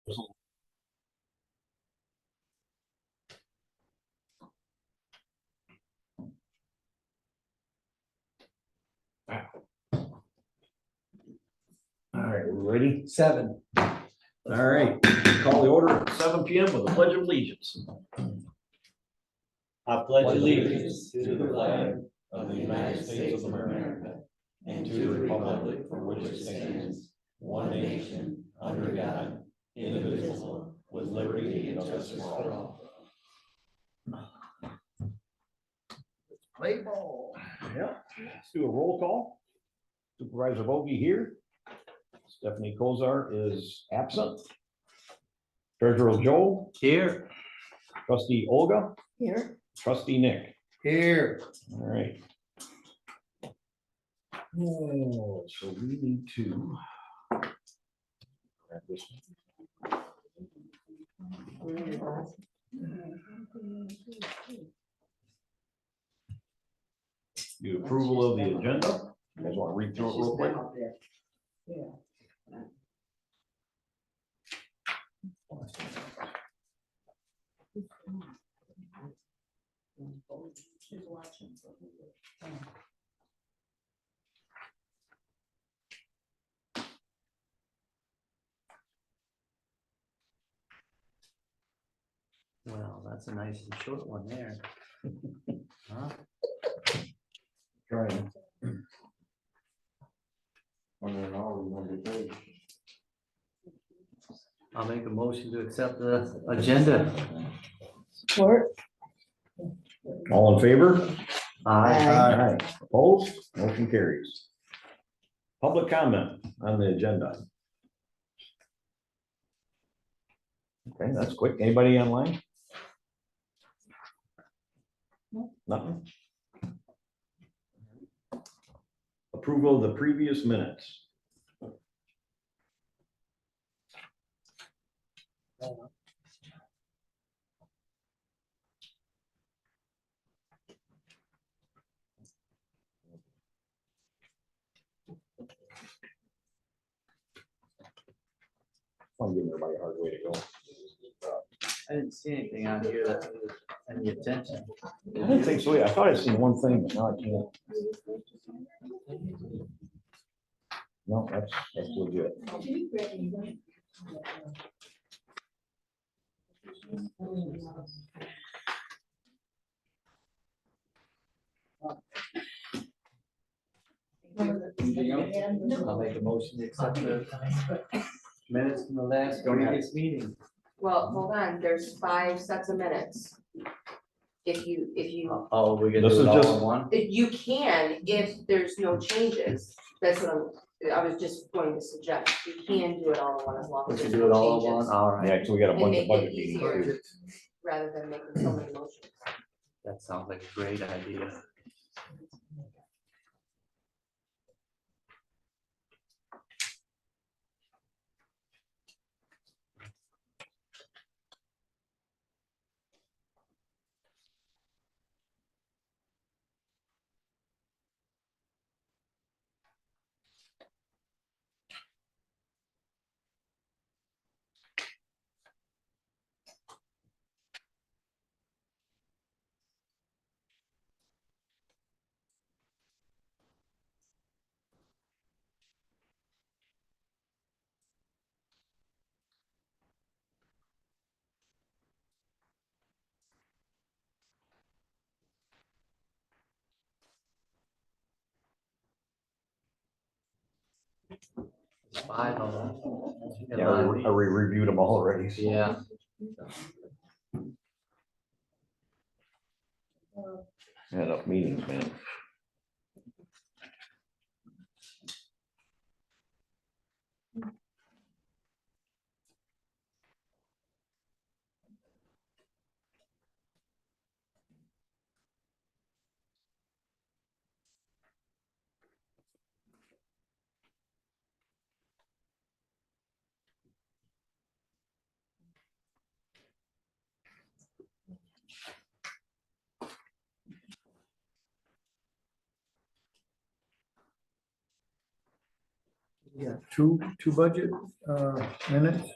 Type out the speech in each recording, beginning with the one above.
All right, we're ready? 7. All right, call the order at 7 PM with the Pledge of Allegiance. I pledge allegiance to the flag of the United States of America and to the republic for which it stands, one nation, under God, indivisible, with liberty and justice for all. Play ball. Yep, let's do a roll call. Supervisor Bogey here. Stephanie Kozar is absent. Treasurer Joe. Here. Trustee Olga. Here. Trustee Nick. Here. All right. Oh, so we need to. Grab this The approval of the agenda. You guys want to read through it real quick? Yeah. She's watching. Well, that's a nice and short one there. Huh? Trying. I'll make a motion to accept the agenda. Support. All in favor? Aye. Aye. Opposed? Motion carries. Public comment on the agenda. Okay, that's quick. Anybody online? Nothing? Approval of the previous minutes. I'm giving everybody a hard way to go. I didn't see anything on here that needed any attention. I didn't think so. I thought I'd seen one thing, but now I can't. No, that's legit. I'll make a motion to accept the minutes from the last previous meeting. Well, hold on, there's 5 sets of minutes. If you, Oh, we're gonna This do it is all just- in one? you can, if there's no changes, that's what I was just going to suggest, you can do it all in one as long We as can there's do it no all in changes. one, all right. Yeah, so we got a And bunch make of it budget meetings. easier. too. Rather than making so many motions. That sounds like a great idea. There's 5 of them. Yeah, we reviewed them all already. so. Yeah. Had enough meetings, man. Yeah, two budget minutes.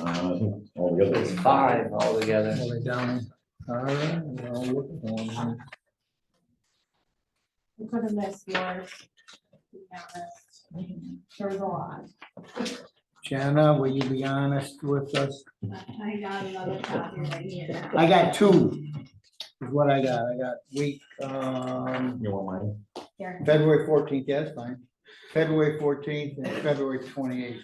All the It's others. 5 altogether. All the way down. All right, well, look for one. We could have missed yours. To be honest. There was a lot. Jana, will you be honest with us? I got another copy that you need. I got 2. Is what I got. I got week, You want mine? Here. February 14th, yeah, that's fine. February 14th and February 28th.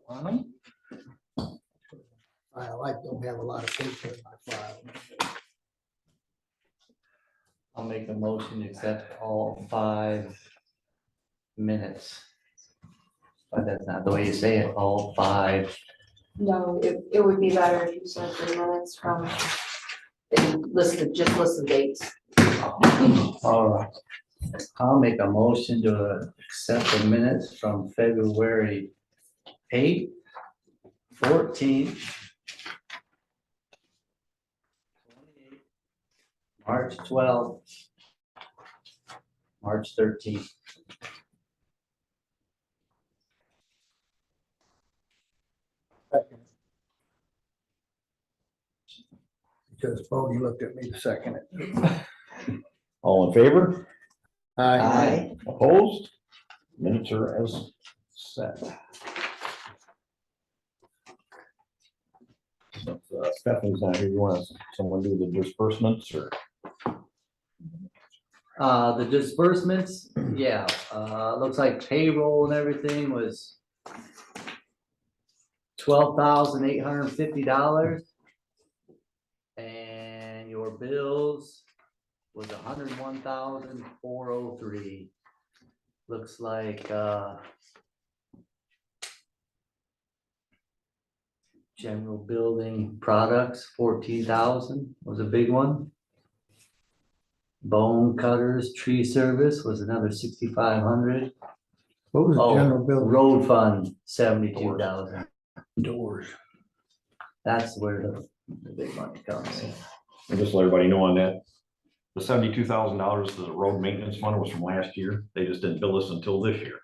Want 'em? I don't have a lot of paper in my file. I'll make a motion to accept all 5 minutes. But that's not the way you say it, all 5. No, it would be better if you said 3 minutes from, and just list the dates. All right. I'll make a motion to accept the minutes from February 8th, 14th, 28th, March 12th, March 13th. Because Bogey looked at me to second it. All in favor? Aye. Opposed? Minutes are as set. So, Stephanie's not here. You want someone do the disbursements or? The disbursements, yeah, looks like payroll and everything was $12,850. And your bills was $101,403. Looks like, general building products, 14,000 was a big one. Bone cutters, tree service was another 6,500. What was the general building? Road fund, 72,000. Doors. That's where the big money comes in. And just let everybody know on that, the $72,000 for the road maintenance fund was from last year. They just didn't bill us until this year.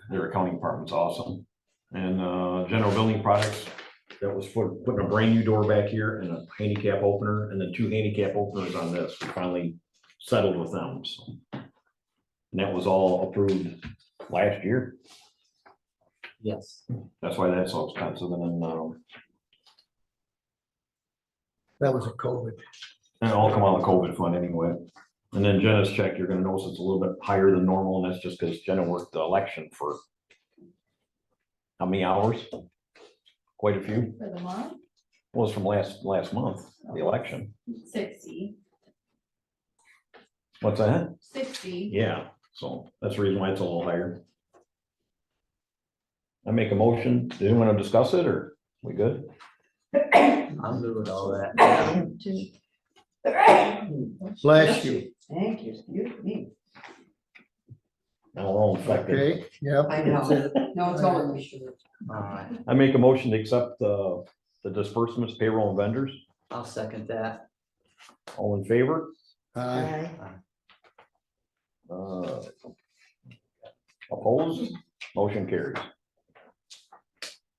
Their accounting department's awesome. And general building products, that was for putting a brand new door back here and a handicap opener and then 2 handicap openers on this. We finally settled with them, so. And that was all approved last year. Yes. That's why that's so expensive. And then That was a COVID. and it'll all come out of the COVID fund anyway. And then Jenna's check, you're gonna notice it's a little bit higher than normal, and that's just because Jenna worked the election for how many hours? Quite a few. For the month, Well, it's from last month, the election. 60. What's that? 60. Yeah, so that's the reason why it's a little higher. I make a motion. Do you want to discuss it or we good? I'm good with all that. Bless you. Thank you, excuse me. Now we're all infected. Okay, yep. I know, no, it's all we should. All right, I make a motion to accept the disbursements, payroll and vendors. I'll second that. All in favor? Aye. Opposed? Motion carries.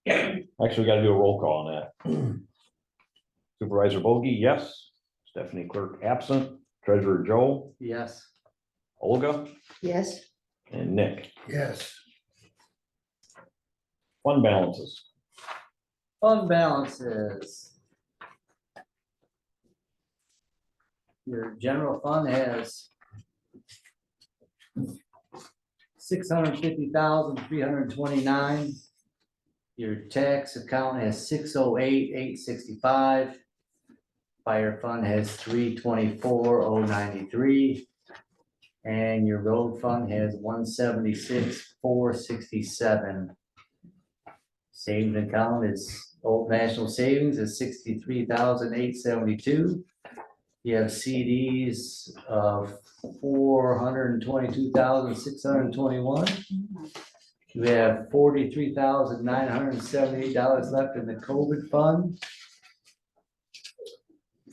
Actually, we gotta do a roll call on that. Supervisor Bogey, yes. Stephanie Clerk absent. Treasurer Joe, Yes. Olga, Yes, and Nick. Yes. Fund balances. Fund balances. Your general fund has $650,329. Your tax account has 608,865. Fire fund has 324,093. And your road fund has 176,467. Savings account is Old National Savings is 63,872. You have CDs of 422,621. You have $43,978 left in the COVID fund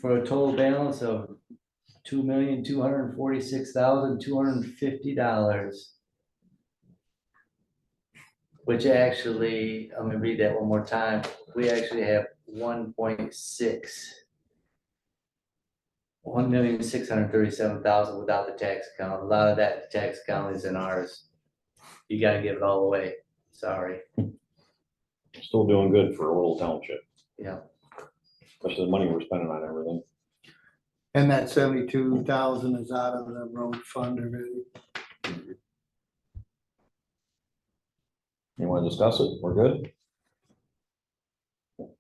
for a total balance of $2,246,250. Which actually, I'm gonna read that one more time. We actually have 1,637,000 without the tax account. A lot of that tax account is in ours. You gotta give it all away. Sorry. Still doing good for a little township, Yeah. especially the money we're spending on everything. And that 72,000 is out of the road fund already. You want to discuss it? We're good?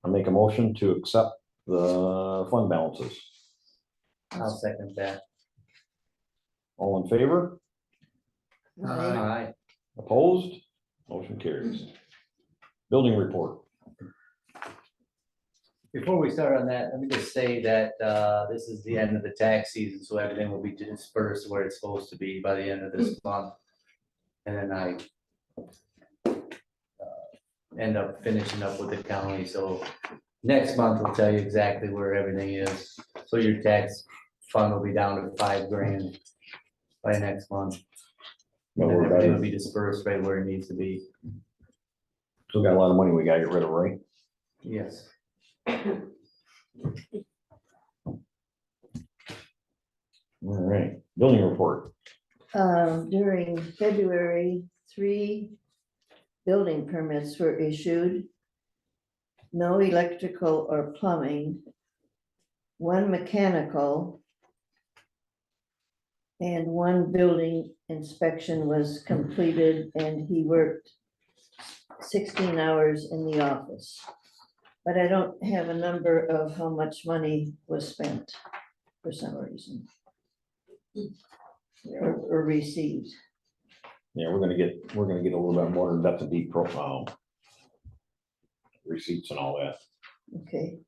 I make a motion to accept the fund balances. I'll second that. All in favor? All Aye. right. Opposed? Motion carries. Building report. Before we start on that, let me just say that this is the end of the tax season, so everything will be dispersed where it's supposed to be by the end of this month. And then I end up finishing up with the county, so next month will tell you exactly where everything is. So your tax fund will be down to $5,000 by next month. But And we're everything will better. be dispersed right where it needs to be. Still got a lot of money we gotta get rid of, right? Yes. All right, building report. During February, 3 building permits were issued. No electrical or plumbing. 1 mechanical. And 1 building inspection was completed and he worked 16 hours in the office. But I don't have a number of how much money was spent for some reason. Or received. Yeah, we're gonna get a little bit more in depth and deep profile. Receipts and all that. Okay,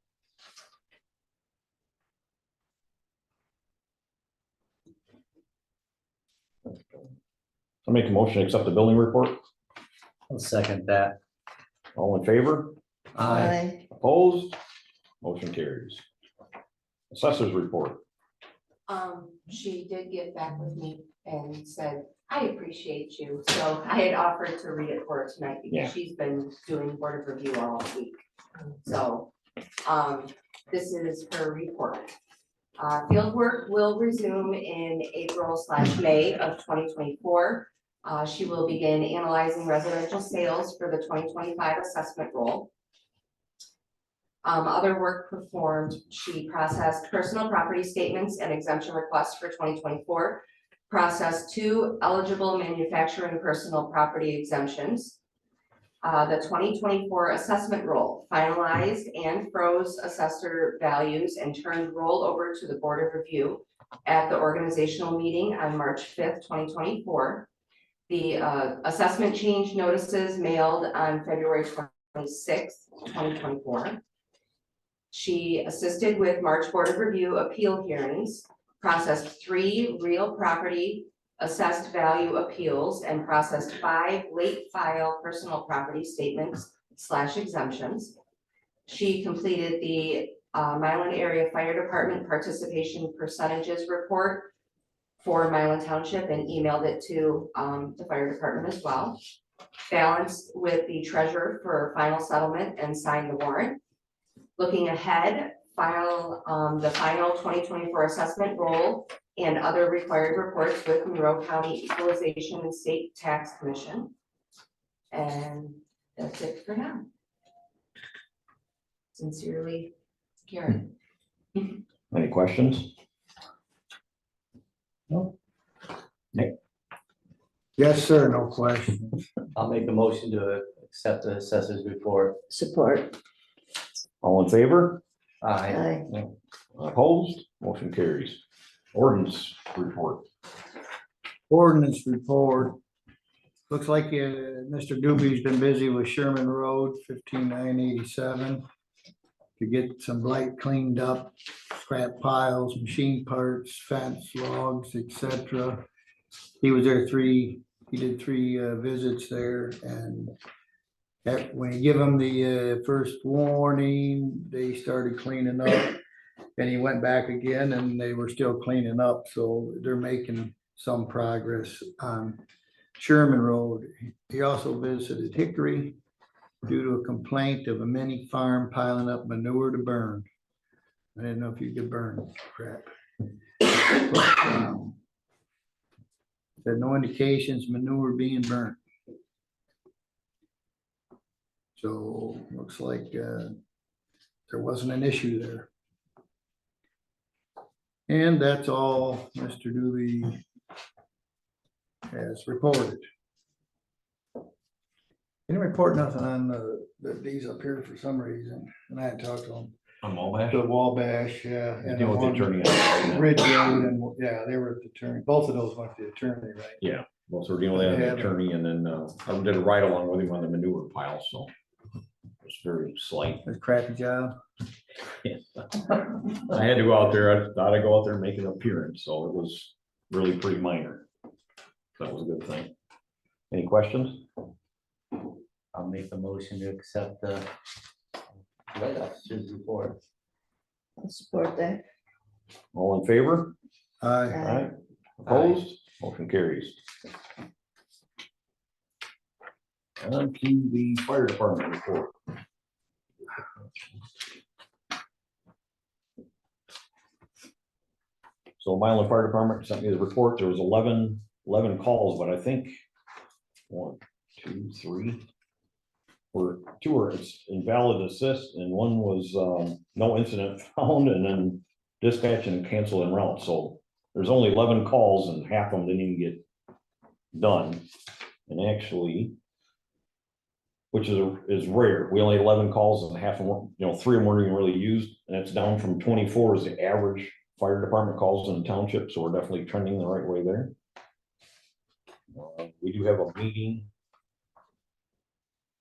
I make a motion to accept the building report. I'll second that. All in favor? aye, Opposed? Motion carries. Assessors report. She did get back with me and said, I appreciate you, so I had offered to read it for her tonight Yeah. because she's been doing board of review all week. So, this is her report. Field work will resume in April/May of 2024. She will begin analyzing residential sales for the 2025 assessment roll. Other work performed, she processed personal property statements and exemption requests for 2024, processed 2 eligible manufacturing personal property exemptions. The 2024 assessment roll finalized and froze assessor values and turned roll over to the Board of Review at the organizational meeting on March 5th, 2024. The assessment change notices mailed on February 26th, 2024. She assisted with March Board of Review appeal hearings, processed 3 real property assessed value appeals, and processed 5 late file personal property statements / exemptions. She completed the Milan Area Fire Department participation percentages report for Milan Township and emailed it to the fire department as well. Balanced with the treasurer for final settlement and signed the warrant. Looking ahead, file the final 2024 assessment roll and other required reports with Monroe County Equalization and State Tax Commission. And that's it for now. Sincerely, Karen. Any questions? No. Nick? Yes, sir, no questions. I'll make a motion to accept the assessor's report. Support. All in favor? Aye. Aye. Opposed? Motion carries. Ordinance report. Ordinance report. Looks like Mr. Doobie's been busy with Sherman Road, 15987. To get some blight cleaned up, scrap piles, machine parts, fence, logs, etc. He was there he did three visits there, and when you give them the first warning, they started cleaning up. And he went back again and they were still cleaning up, so they're making some progress on Sherman Road. He also visited Hickory due to a complaint of a mini farm piling up manure to burn. I didn't know if you could burn crap. There are no indications manure being burnt. So looks like there wasn't an issue there. And that's all Mr. Doobie has reported. Didn't report nothing on these up here for some reason, and I had talked to them. On Wabash? The Wabash, yeah. You and deal with the one- attorney on that. Ridge Road, and yeah, they were at the attorney. Both of those went to the attorney, right? Yeah, well, so we're dealing with Yeah. an attorney, and then I did a ride along with him on the manure pile, so it's very slight. It's a crappy job. I had to go out there, I thought I'd go out there and make an appearance, so it was really pretty minor. That was a good thing. Any questions? I'll make a motion to accept the officer's report. I'll support that. All in favor? Aye. Aye. Opposed? Motion carries. On to the fire department report. So Milan Fire Department sent me the report. There was 11 calls, but I think 1, 2, 3. Or 2 were invalid assist and one was no incident found, and then dispatch and cancel en route. So there's only 11 calls and half of them didn't even get done. And actually, which is rare. We only had 11 calls and half of them, 3 of them weren't even really used. And it's down from 24 as the average fire department calls in the township. So we're definitely trending the right way there. We do have a meeting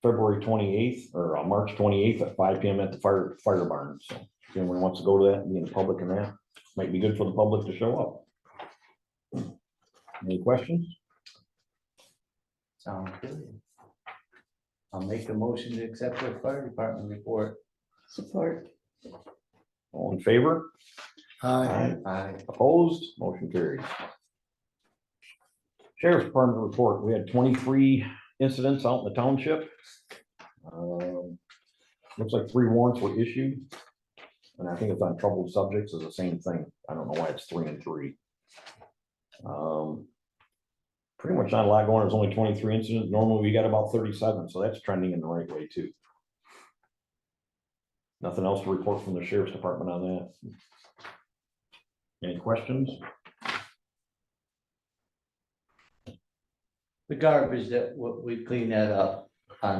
February 28th or March 28th at 5 PM at the fire barn. So if anyone wants to go to that and be in the public, and that might be good for the public to show up. Any questions? Sounds good. I'll make a motion to accept the fire department report. Support. All in favor? Aye. Aye. Opposed? Motion carries. Sheriff's Department report. We had 23 incidents out in the township. Looks like 3 warrants were issued. And I think it's on troubled subjects is the same thing. I don't know why it's 3 and 3. Pretty much not a lot going. There's only 23 incidents. Normally we got about 37, so that's trending in the right way too. Nothing else to report from the Sheriff's Department on that. Any questions? The garbage that we cleaned that up on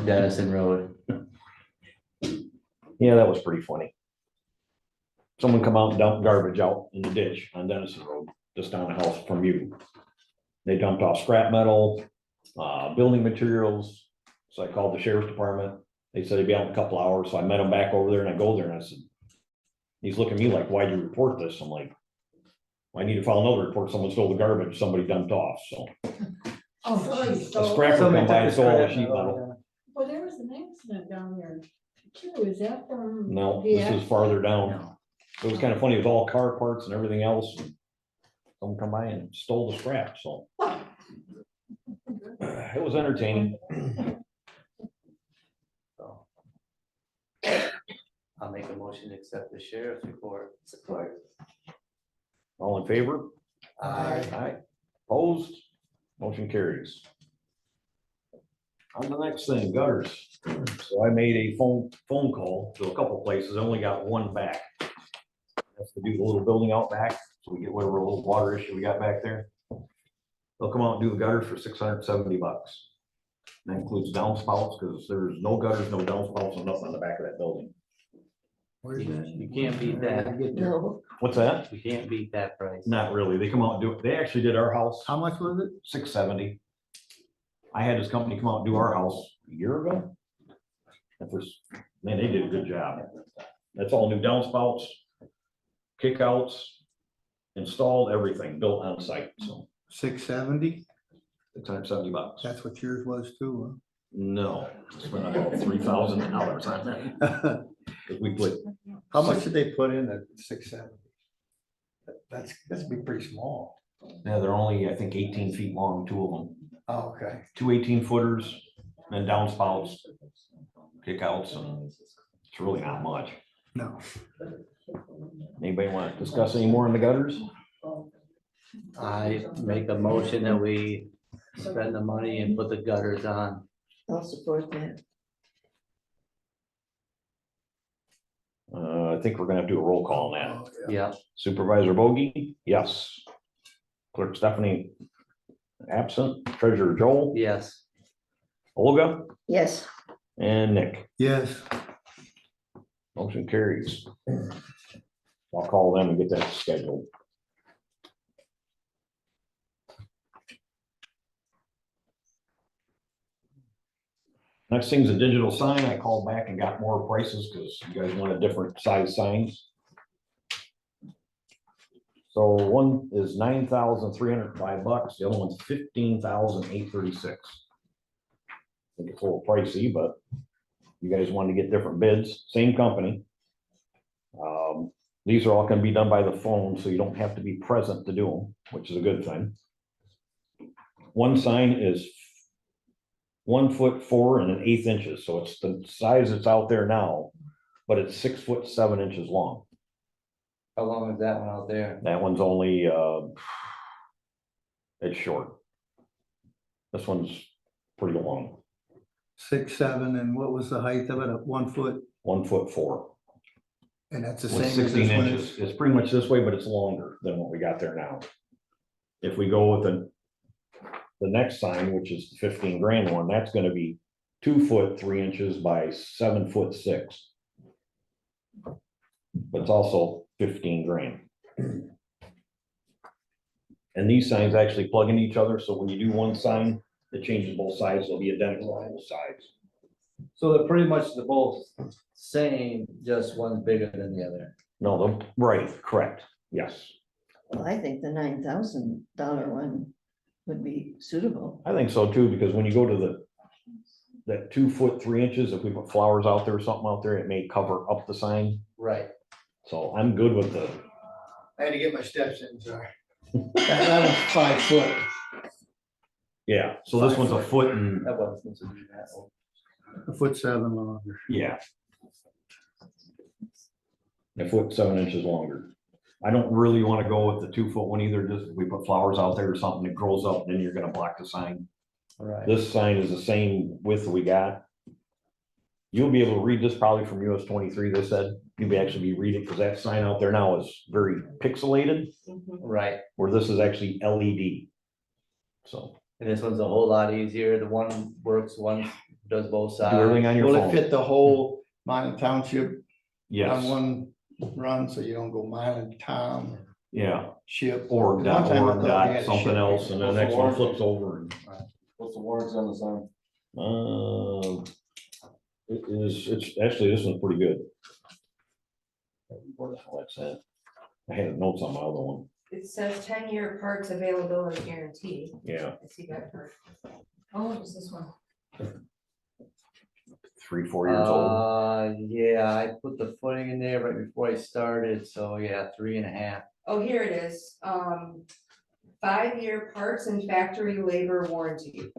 Dennison Road. Yeah, that was pretty funny. Someone come out and dump garbage out in the ditch on Dennison Road, just down the house from you. They dumped off scrap metal, building materials. So I called the Sheriff's Department. They said they'd be out in a couple hours. So I met them back over there and I go there and I said, he's looking at me like, why'd you report this? I'm like, I need to file another report. Someone stole the garbage somebody dumped off, so. A scrapper come by and stole all the sheet metal. Well, there was an accident down there too, is that from? No, the this is farther down. No. It was kind of funny, it was all car parts and everything else. Someone come by and stole the scrap, so. It was entertaining. So. I'll make a motion to accept the sheriff's report. Support. All in favor? Aye. Aye. Opposed? Motion carries. On the next thing, gutters. So I made a phone call to a couple places, I only got one back. Has to do the little building out back, so we get whatever little water issue we got back there. They'll come out and do the gutters for $670. That includes downspouts, because there's no gutters, no downspouts, and nothing on the back of that building. Where's that? You can't beat that. Get there. No, What's that? You can't beat that price. Not really. They come out and do it. They actually did our house, How much was it? $670. I had this company come out and do our house a year ago. That was, man, they did a good job. That's all new downspouts, kickouts, installed, everything built on site, so $670? $670. That's what yours was too, No, spent about $3,000 on that. huh? 'Cause we put, How much did they put in at 670? That's be pretty small. yeah, they're only, I think, 18 feet long, two of them. Oh, okay. Two 18-footers, and downspouts, kickouts, and it's really not much. No. Anybody want to discuss any more in the gutters? I make a motion that we spend the money and put the gutters on. I'll support that. I think we're gonna have to do a roll call on that. Oh, yeah. Yeah, Supervisor Bogey, yes. Clerk Stephanie, absent. Treasurer Joel, yes. Olga, Yes, and Nick. Yes, Motion carries. I'll call them and get that scheduled. Next thing's a digital sign. I called back and got more prices because you guys wanted different size signs. So one is $9,305. The other one's $15,836. I think it's a little pricey, but you guys wanted to get different bids, same company. These are all gonna be done by the phone, so you don't have to be present to do them, which is a good thing. One sign is 1 foot 4 1/8 inches, so it's the size that's out there now, but it's 6 foot 7 inches long. How long is that one out there? That one's only, it's short. This one's pretty long, 6, 7, and what was the height of it? 1 foot? 1 foot 4. And that's the With same as 16 this one inches. is? It's pretty much this way, but it's longer than what we got there now. If we go with the next sign, which is the 15 grand one, that's gonna be 2 foot 3 inches by 7 foot 6. But it's also 15 grand. And these signs actually plug into each other, so when you do one sign, it changes both sides, they'll be identical on both sides. So they're pretty much the both same, just one's bigger than the other. No, right, correct, yes. well, I think the $9,000 one would be suitable. I think so too, because when you go to that 2 foot 3 inches, if we put flowers out there or something out there, it may cover up the sign. Right. So I'm good with the, I had to get my steps in, sorry. That was 5 foot. yeah, so this one's a foot and, That wasn't supposed to be that old. 1.7 longer. yeah. 1 foot 7 inches longer. I don't really want to go with the 2 foot one either, just if we put flowers out there or something that grows up, then you're gonna block the sign. Right. This sign is the same width we got. You'll be able to read this probably from US 23, they said, you'll actually be reading, because that sign out there now is very pixelated, Right. where this is actually LED. So, And this one's a whole lot easier. The one works, one does both do everything sides. on your Will it phone. fit the whole Milan Township on Yes, one run, so you don't go Milan Town yeah, ship? or One dot, time I or thought we dot, had to something ship else, and the What's the next one warranty? flips over. And, What's the warranty on the sign? it's actually, this one's pretty good. Where the hell that's at? I had notes on my other one, It says 10-year parts availability guarantee. yeah, I see that part. Oh, what is this one? 3-4 years old. Yeah, I put the footing in there right before I started, so yeah, 3.5. Oh, here it is. 5-year parts and factory labor warranty.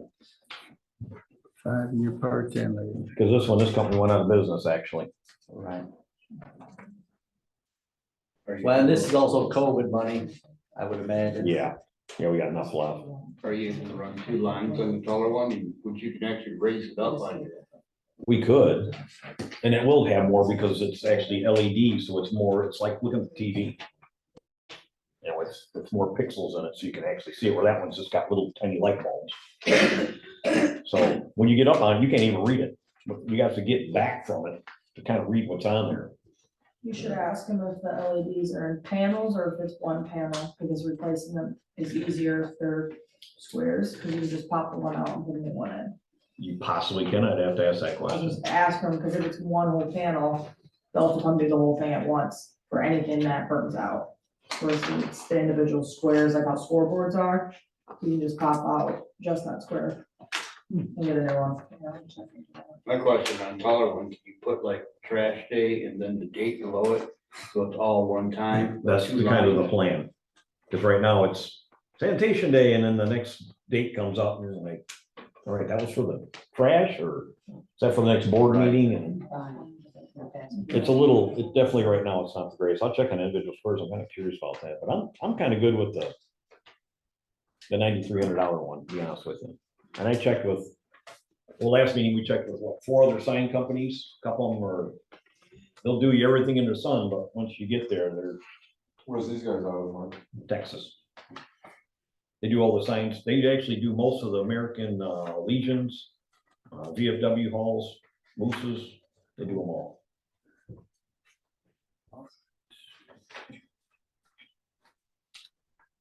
5-year parts and labor. Because this company went out of business, actually. Right. Well, and this is also COVID money, I would imagine. Yeah, we got enough left. Are you able to run 2 lines on the taller one, which you can actually raise it up on? We could, and it will have more because it's actually LED, so it's more, it's like looking at the TV. You know, it's more pixels in it, so you can actually see it, where that one's just got little tiny light bulbs. So when you get up on it, you can't even read it, but you have to get back from it to kind of read what's on there. You should ask them if the LEDs are in panels or if it's one panel, because replacing them is easier if they're squares, because you just pop the one out and put a new one in. You possibly can, I'd have to ask that I'll question. just ask them, because if it's one whole panel, they'll have to come do the whole thing at once for anything that burns out. Whereas if it's the individual squares, like how scoreboards are, you can just pop out just that square and get a new one. My question on taller ones, you put like trash day and then the date below it, so it's all one time? That's the kind of the plan, because right now it's sanitation day, and then the next date comes up, and you're like, all right, that was for the trash, or is that for the next board meeting? And it's a little, it definitely, right now, it's not the greatest. I'll check on individual squares, I'm kind of curious about that, but I'm kind of good with the $9,300 one, to be honest with you. And I checked with, well, last meeting, we checked with what, 4 other sign companies, a couple of them are, they'll do you everything in the sun, but once you get there, they're Where's these guys out of? Texas. They do all the signs, they actually do most of the American Legions, VFW halls, Mooses, they do them all.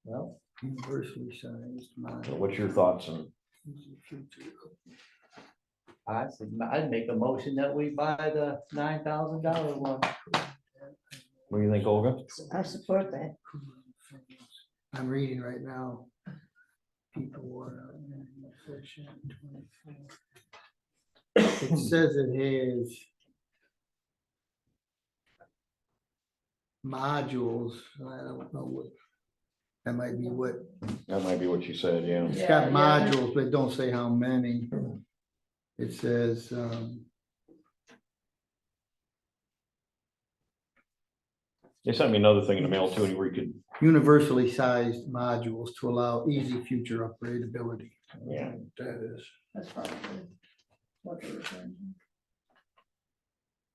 Well, Universally sized. So what's your thoughts on, I'd make a motion that we buy the $9,000 one. what do you think, Olga? I support that. I'm reading right now. People are. It says it has modules. I don't know what. That might be what, That might be what you said, yeah. it's Yeah, got yeah. modules, but it don't say how many. It says, They sent me another thing in the mail too, where you could, universally sized modules to allow easy future upgradability. yeah. That is. That's probably what they were saying.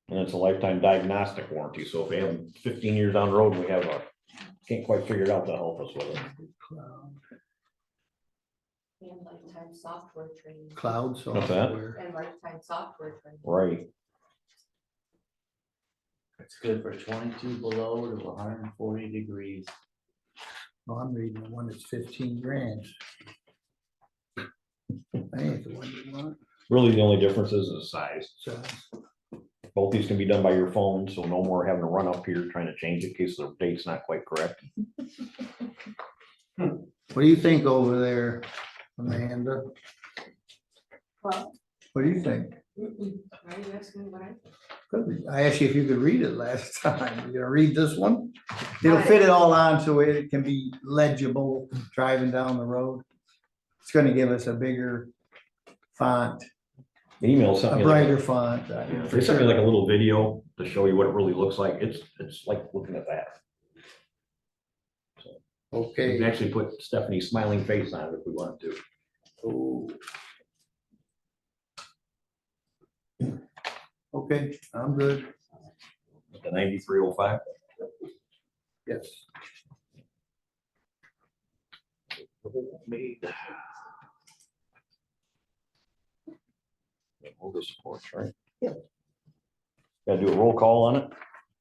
And it's a lifetime diagnostic warranty, so if we have 15 years down the road, and we have can't quite figure it out, to help us with it. And lifetime software training. Cloud What's that? software. And lifetime software training. Right, It's good for 22 below to 140 degrees. Oh, I'm reading the one that's 15 grand. I ain't the one you want. really the only difference is the size. So, Both these can be done by your phone, so no more having to run up here trying to change it in case the date's not quite correct. what do you think over there, Amanda? Well, What do you think? why are you asking me what I? I asked you if you could read it last time. You gonna read this one? It'll fit it all on so it can be legible driving down the road. It's gonna give us a bigger font, The email sent a me like, brighter font. they sent me like a little video to show you what it really looks like. It's like looking at that. We Okay. can actually put Stephanie's smiling face on it if we want to. Oh. Okay, I'm good. The 9305. Yes. Made. All the supports, right? Yep. Gotta do a roll call on it.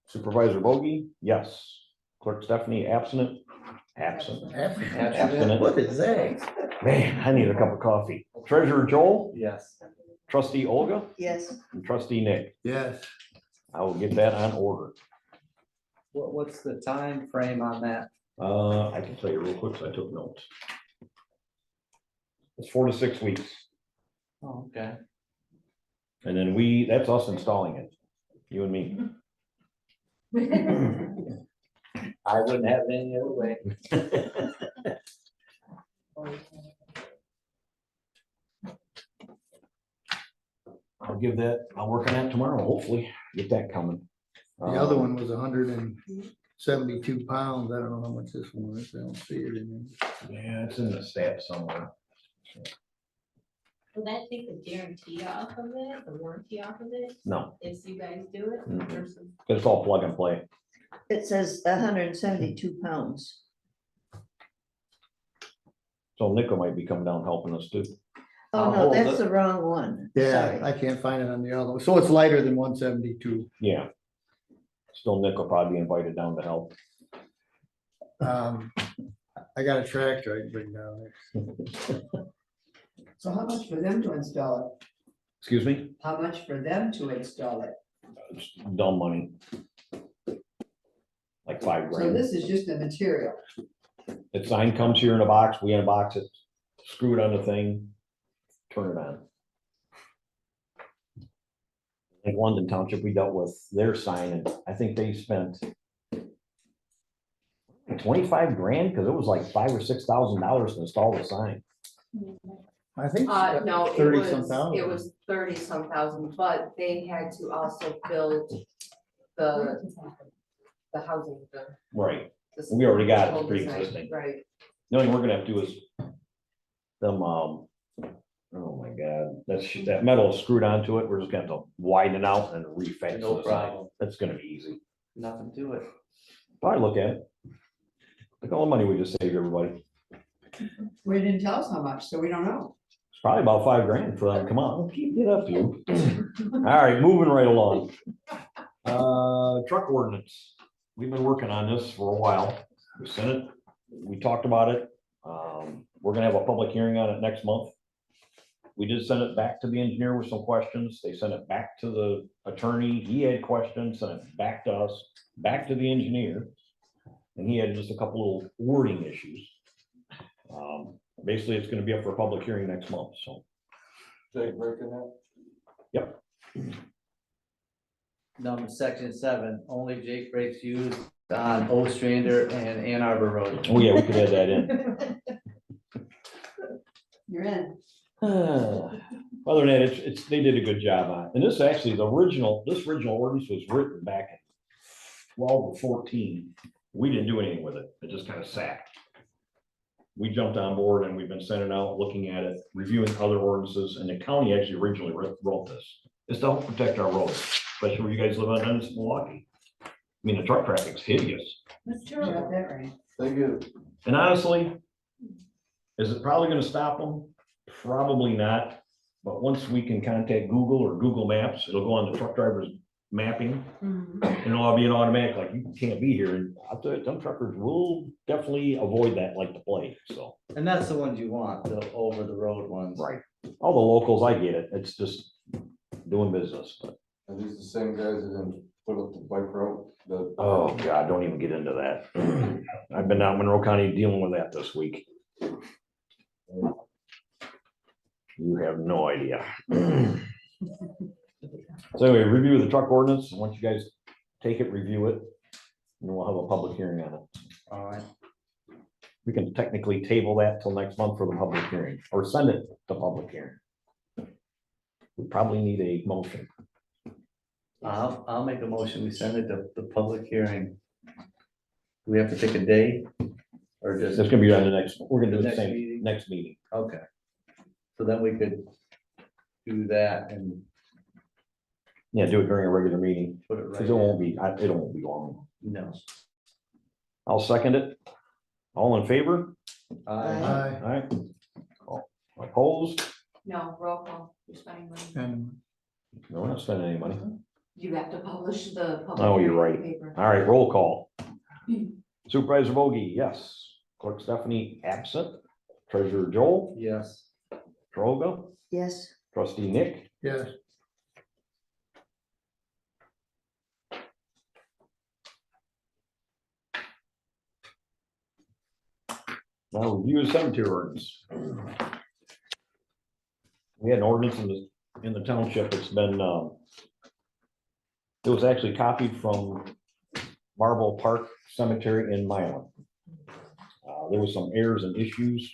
Supervisor Bogey, yes. Clerk Stephanie, absent. Absent. Abstinent. What is that? Man, I need a cup of coffee. Treasurer Joel, Yes. trustee Olga, Yes, and trustee Nick. Yes, I will get that on order. What's the time frame on that? I can tell you real quick, so I took notes. It's 4 to 6 weeks. Oh, okay. And then that's us installing it, you and me. I wouldn't have it any other way. I'll work on that tomorrow, hopefully, get that coming. the other one was 172 pounds. I don't know how much this one is. I don't see it in Yeah, it's in the stats somewhere. Will that take the guarantee off of it, the warranty off of it, No, if you guys do it Mhm. versus? it's all plug and play. it says 172 pounds. So Nico might be coming down helping us too. Oh, I'll no, hold that's it. the wrong one. Yeah, Sorry. I can't find it on the other one. So it's lighter than 172. Yeah. Still Nick will probably be invited down to help. I got a tractor I can bring down there. So how much for them to install it? Excuse me? How much for them to install it? It's dumb money. Like 5 So grand. this is just the material. The sign comes here in a box, we unbox it, screw it on the thing, turn it on. In London Township, we dealt with their sign and I think they spent 25 grand, because it was like $5,000 or $6,000 to install the sign. I think. No, it 30 some was, thousand. it was 30-some thousand, but they had to also build the housing, Right. the. We already got it, whole pre-existing. design, Right. The only thing we're gonna have to do is them, oh my God, that metal is screwed onto it. We're just gonna have to widen it out and refix. No the sign. problem. That's gonna be easy. Nothing to it. Probably look at it. Look at all the money we just saved everybody. We didn't tell us how much, so we don't know. It's probably about 5 grand for them. Come on, keep it up, you. All right, moving right along. Truck ordinance. We've been working on this for a while. We sent it, we talked about it. We're gonna have a public hearing on it next month. We did send it back to the engineer with some questions. They sent it back to the attorney. He had questions, sent it back to us, back to the engineer. And he had just a couple of wording issues. Basically, it's gonna be up for a public hearing next month, so. Jake breaking that? Yep. Number section 7, only Jake breaks used on Ostrander and Ann Arbor Road. Oh, yeah, we could add that in. You're in. Other than that, it's, they did a good job on it. And this actually, this original ordinance was written back in 12 or 14. We didn't do anything with it. It just kind of sat. We jumped on board and we've been sending out, looking at it, reviewing other ordinances, and the county actually originally wrote this. It's to help protect our roads, especially where you guys live on Dennis, Milwaukee. I mean, the truck traffic's hideous. That's true. Got that right. Thank you. And honestly, is it probably gonna stop them? Probably not. But once we can contact Google or Google Maps, it'll go on the truck driver's mapping. And it'll all be an automatic, like, you can't be here. And I'll tell you, some truckers will definitely avoid that like the plague, so. And that's the ones you want, the over the road ones. Right. All the locals, I get it. It's just doing business. But Are these the same guys that didn't put up the bike route? oh, God, don't even get into that. I've been out in Monroe County dealing with that this week. You have no idea. So anyway, review of the truck ordinance. Once you guys take it, review it, and we'll have a public hearing on it. All right. We can technically table that till next month for the public hearing, or send it to public hearing. We probably need a motion. I'll make a motion, we send it to the public hearing. Do we have to pick a day? Or just? It's gonna be on the next, we're gonna do the Next same, meeting? next meeting. Okay. So then we could do that and Yeah, do it during a regular meeting, put it right. because it won't be, it won't be long. No. I'll second it. All in favor? Aye. All right. Opposed? No, roll call, you're spending money. And No, we're not spending any money. You have to publish the. public Oh, you're hearing right. paper. All right, roll call. Supervisor Bogie, yes. Clerk Stephanie, absent. Treasurer Joel, Yes. Droga, Yes, trustee Nick, yes, now review of cemetery ordinance. We had an ordinance in the township, it's been, it was actually copied from Marble Park Cemetery in Milan. There was some errors and issues.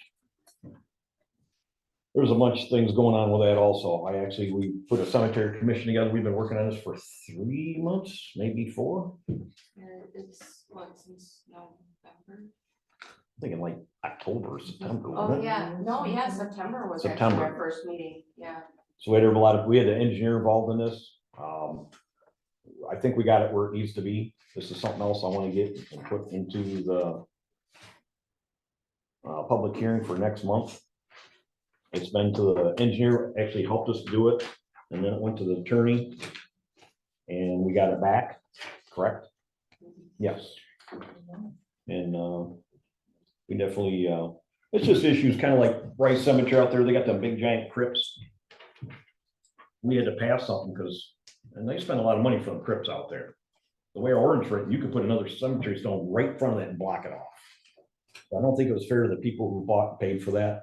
There's a bunch of things going on with that also. We put a cemetery commission together. We've been working on this for 3 months, maybe 4. It's what, since November? Thinking like October, September. Oh, wasn't it? yeah, no, yeah, September was actually September. our first meeting, yeah. So we had an engineer involved in this. I think we got it where it needs to be. This is something else I want to get and put into public hearing for next month. It's been to the engineer, actually helped us do it, and then it went to the attorney. And we got it back, correct? Yes. And we definitely, it's just issues, kind of like Rice Cemetery out there, they got them big giant crypts. We had to pass something because, and they spend a lot of money for the crypts out there. The way our ordinance written, you could put another cemetery stone right in front of that and block it off. So I don't think it was fair to the people who bought and paid for that.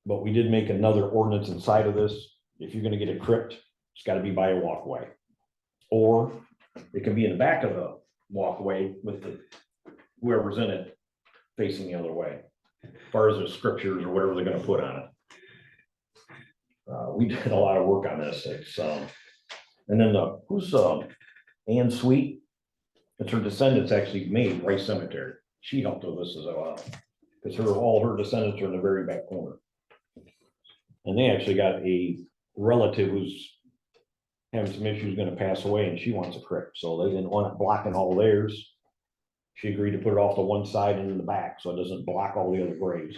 But we did make another ordinance inside of this. If you're gonna get a crypt, it's gotta be by a walkway. Or it can be in the back of the walkway with the, whoever's in it facing the other way. As far as the scriptures or whatever they're gonna put on it. We did a lot of work on this. It's, and then who's, Ann Sweet? It's her descendants actually made Rice Cemetery. She helped with this as well. Because all her descendants are in the very back corner. And they actually got a relative who's having some issues, gonna pass away, and she wants a crypt, so they didn't want it blocking all theirs. She agreed to put it off to one side and in the back, so it doesn't block all the other graves.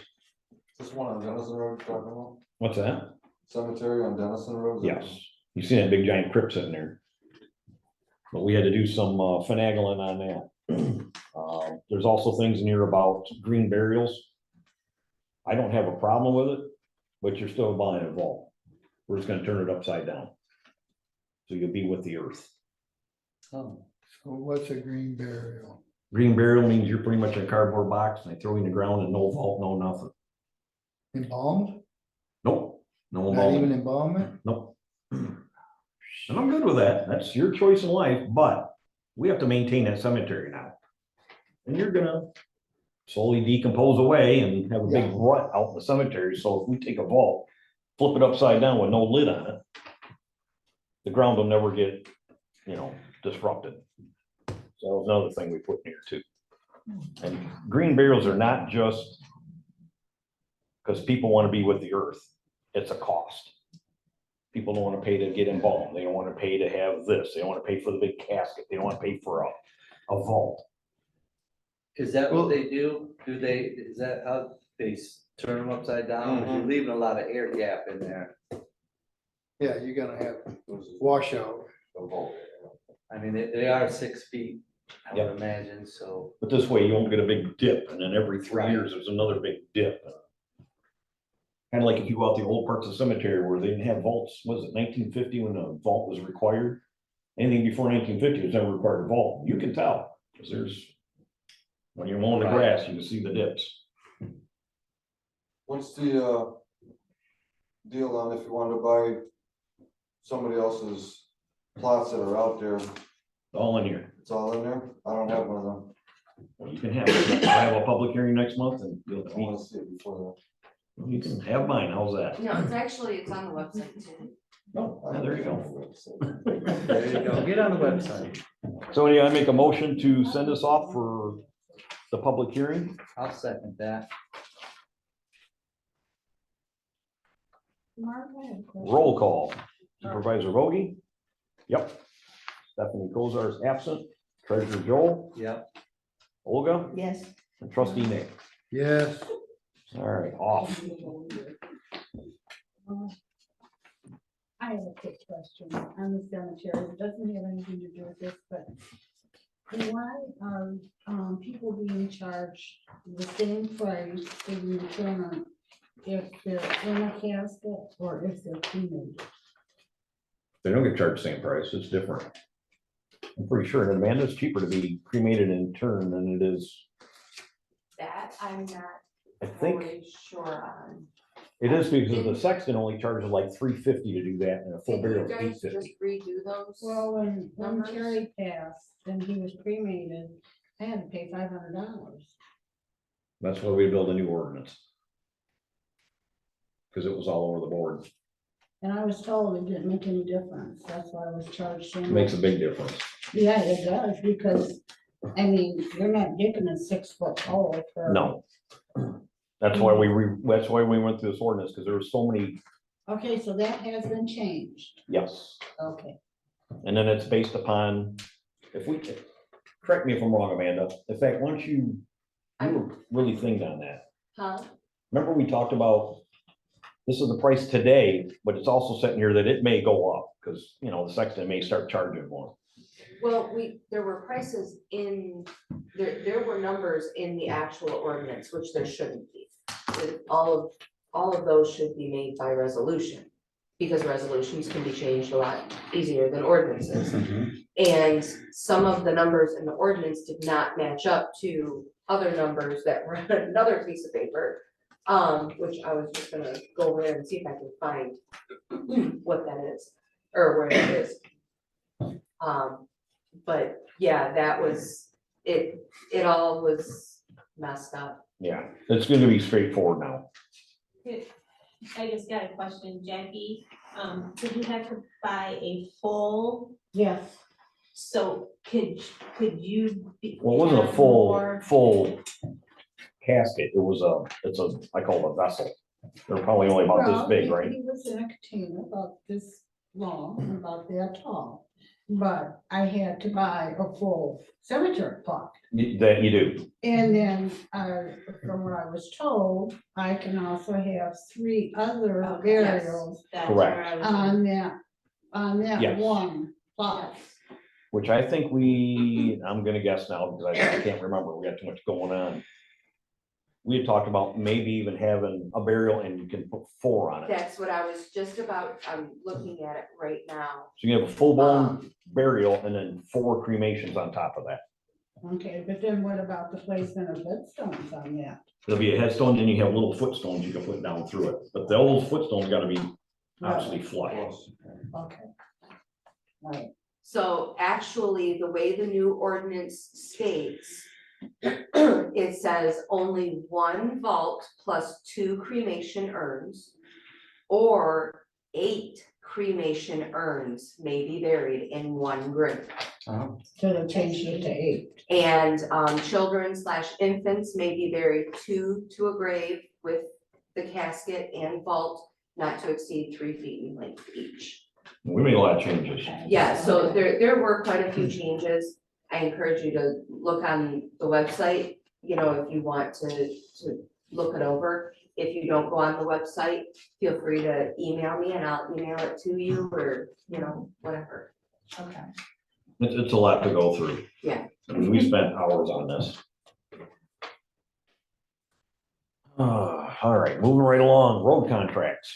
This one on Dennison Road, you're talking about? What's that? Cemetery on Dennison Road? Yes, you see that big giant crypt sitting there. But we had to do some finagling on that. There's also things in here about green burials. I don't have a problem with it, but you're still buying a vault. We're just gonna turn it upside down. So you'll be with the earth. Oh, So what's a green burial? Green burial means you're pretty much in a cardboard box and they throw you in the ground and no vault, no nothing. Embalmed? Nope, no Not even embalming, embalmment? nope. And I'm good with that. That's your choice in life, but we have to maintain that cemetery now. And you're gonna slowly decompose away and have a big Yeah. rut out in the cemetery. So if we take a vault, flip it upside down with no lid on it, the ground will never get, disrupted. So that was another thing we put in here too. And green burials are not just because people want to be with the earth. It's a cost. People don't want to pay to get embalmed. They don't want to pay to have this. They don't want to pay for the big casket. They don't want to pay for a vault. is that what they do? Is that how they turn them upside down? You're leaving a lot of air gap in there. Yeah, you're gonna have washout. I mean, they are 6 feet, I Yep. would imagine, so. But this way you won't get a big dip, and then every 3 years, there's another big dip. Kind of like if you go out the old parts of the cemetery where they didn't have vaults, was it 1950 when the vault was required? Anything before 1950 was never required a vault. You can tell, because when you're mowing the grass, you can see the dips. What's the deal on if you wanted to buy somebody else's plots that are out there? All in here. It's all in there? I don't have one of them. Well, you can have it. I have a public hearing next month and I wanna see it before you can have mine. How's that? No, it's on the website too. Oh, yeah, there you go. There you go, get on the website. So anyway, I make a motion to send this off for the public hearing. I'll second that. Mark, I have a question. Roll call. Supervisor Vogie? Yep. Stephanie Kozar is absent. Treasurer Joel? Yep. Olga? Yes, And trustee Nick? Yes, All right, off. I have a quick question on the cemetery. It doesn't have anything to do with this, but why are people being charged the same price for the insurance if they're in a casket or if they're cremated? They don't get charged the same price. It's different. I'm pretty sure, and Amanda's cheaper to be cremated and interned than it is. That I'm not I think fully sure on. it is because the sexton only charges like $350 to do that and a full Did burial you is guys just $850. redo those? Well, when Numbers? Terry passed and he was cremated, I had to pay $500. That's why we build a new ordinance. Because it was all over the board. And I was told it didn't make any difference. That's why I was charged so It much. makes a big difference. Yeah, it does, because, I mean, you're not digging a 6-foot hole for. No. That's why that's why we went through this ordinance, because there were so many, Okay, so that has been changed. yes. Okay. And then it's based upon, correct me if I'm wrong, Amanda, in fact, once you you were really thinged on that. Huh? Remember we talked about, this is the price today, but it's also sitting here that it may go up, because, you know, the sexton may start charging more. Well, there were prices there were numbers in the actual ordinance, which there shouldn't be. All of those should be made by resolution, because resolutions can be changed a lot easier than ordinances. And some of the numbers in the ordinance did not match up to other numbers that were on another piece of paper. Which I was just gonna go over there and see if I can find what that is, or where it is. But yeah, that was, it all was messed up. Yeah, it's gonna be straightforward now. I just got a question, Jackie. Did you have to buy a full, Yes. so could you? Well, it wasn't a have full more- casket, it's a, I call it a vessel. They're probably only about this big, right? He was in a container about this long, and about that tall. But I had to buy a full cemetery plot. That you do. And then, from what I was told, I can also have 3 other Okay, yes. burials That's where I was going. on that Yes. one plot. Which I think I'm gonna guess now, because I can't remember, we got too much going on. We had talked about maybe even having a burial and you can put 4 on it. That's what I was just about, I'm looking at it right now. So you have a full-blown burial and then 4 cremations on top of that. Okay, but then what about the placement of headstones on that? There'll be a headstone, then you have little footstones you can put down through it, but the old footstone's gotta be obviously flush. Okay. Right. So actually, the way the new ordinance states, it says only 1 vault plus 2 cremation urns, or 8 cremation urns may be buried in 1 grave. So they changed it to 8. And children/infants may be buried 2 to a grave with the casket and vault not to exceed 3 feet in length each. We made a lot of changes. Yeah, so there were quite a few changes. I encourage you to look on the website, you know, if you want to look it over. If you don't go on the website, feel free to email me and I'll email it to you, or, you know, whatever. Okay. It's a lot to go through. Yeah. I mean, we spent hours on this. All right, moving right along, road contracts.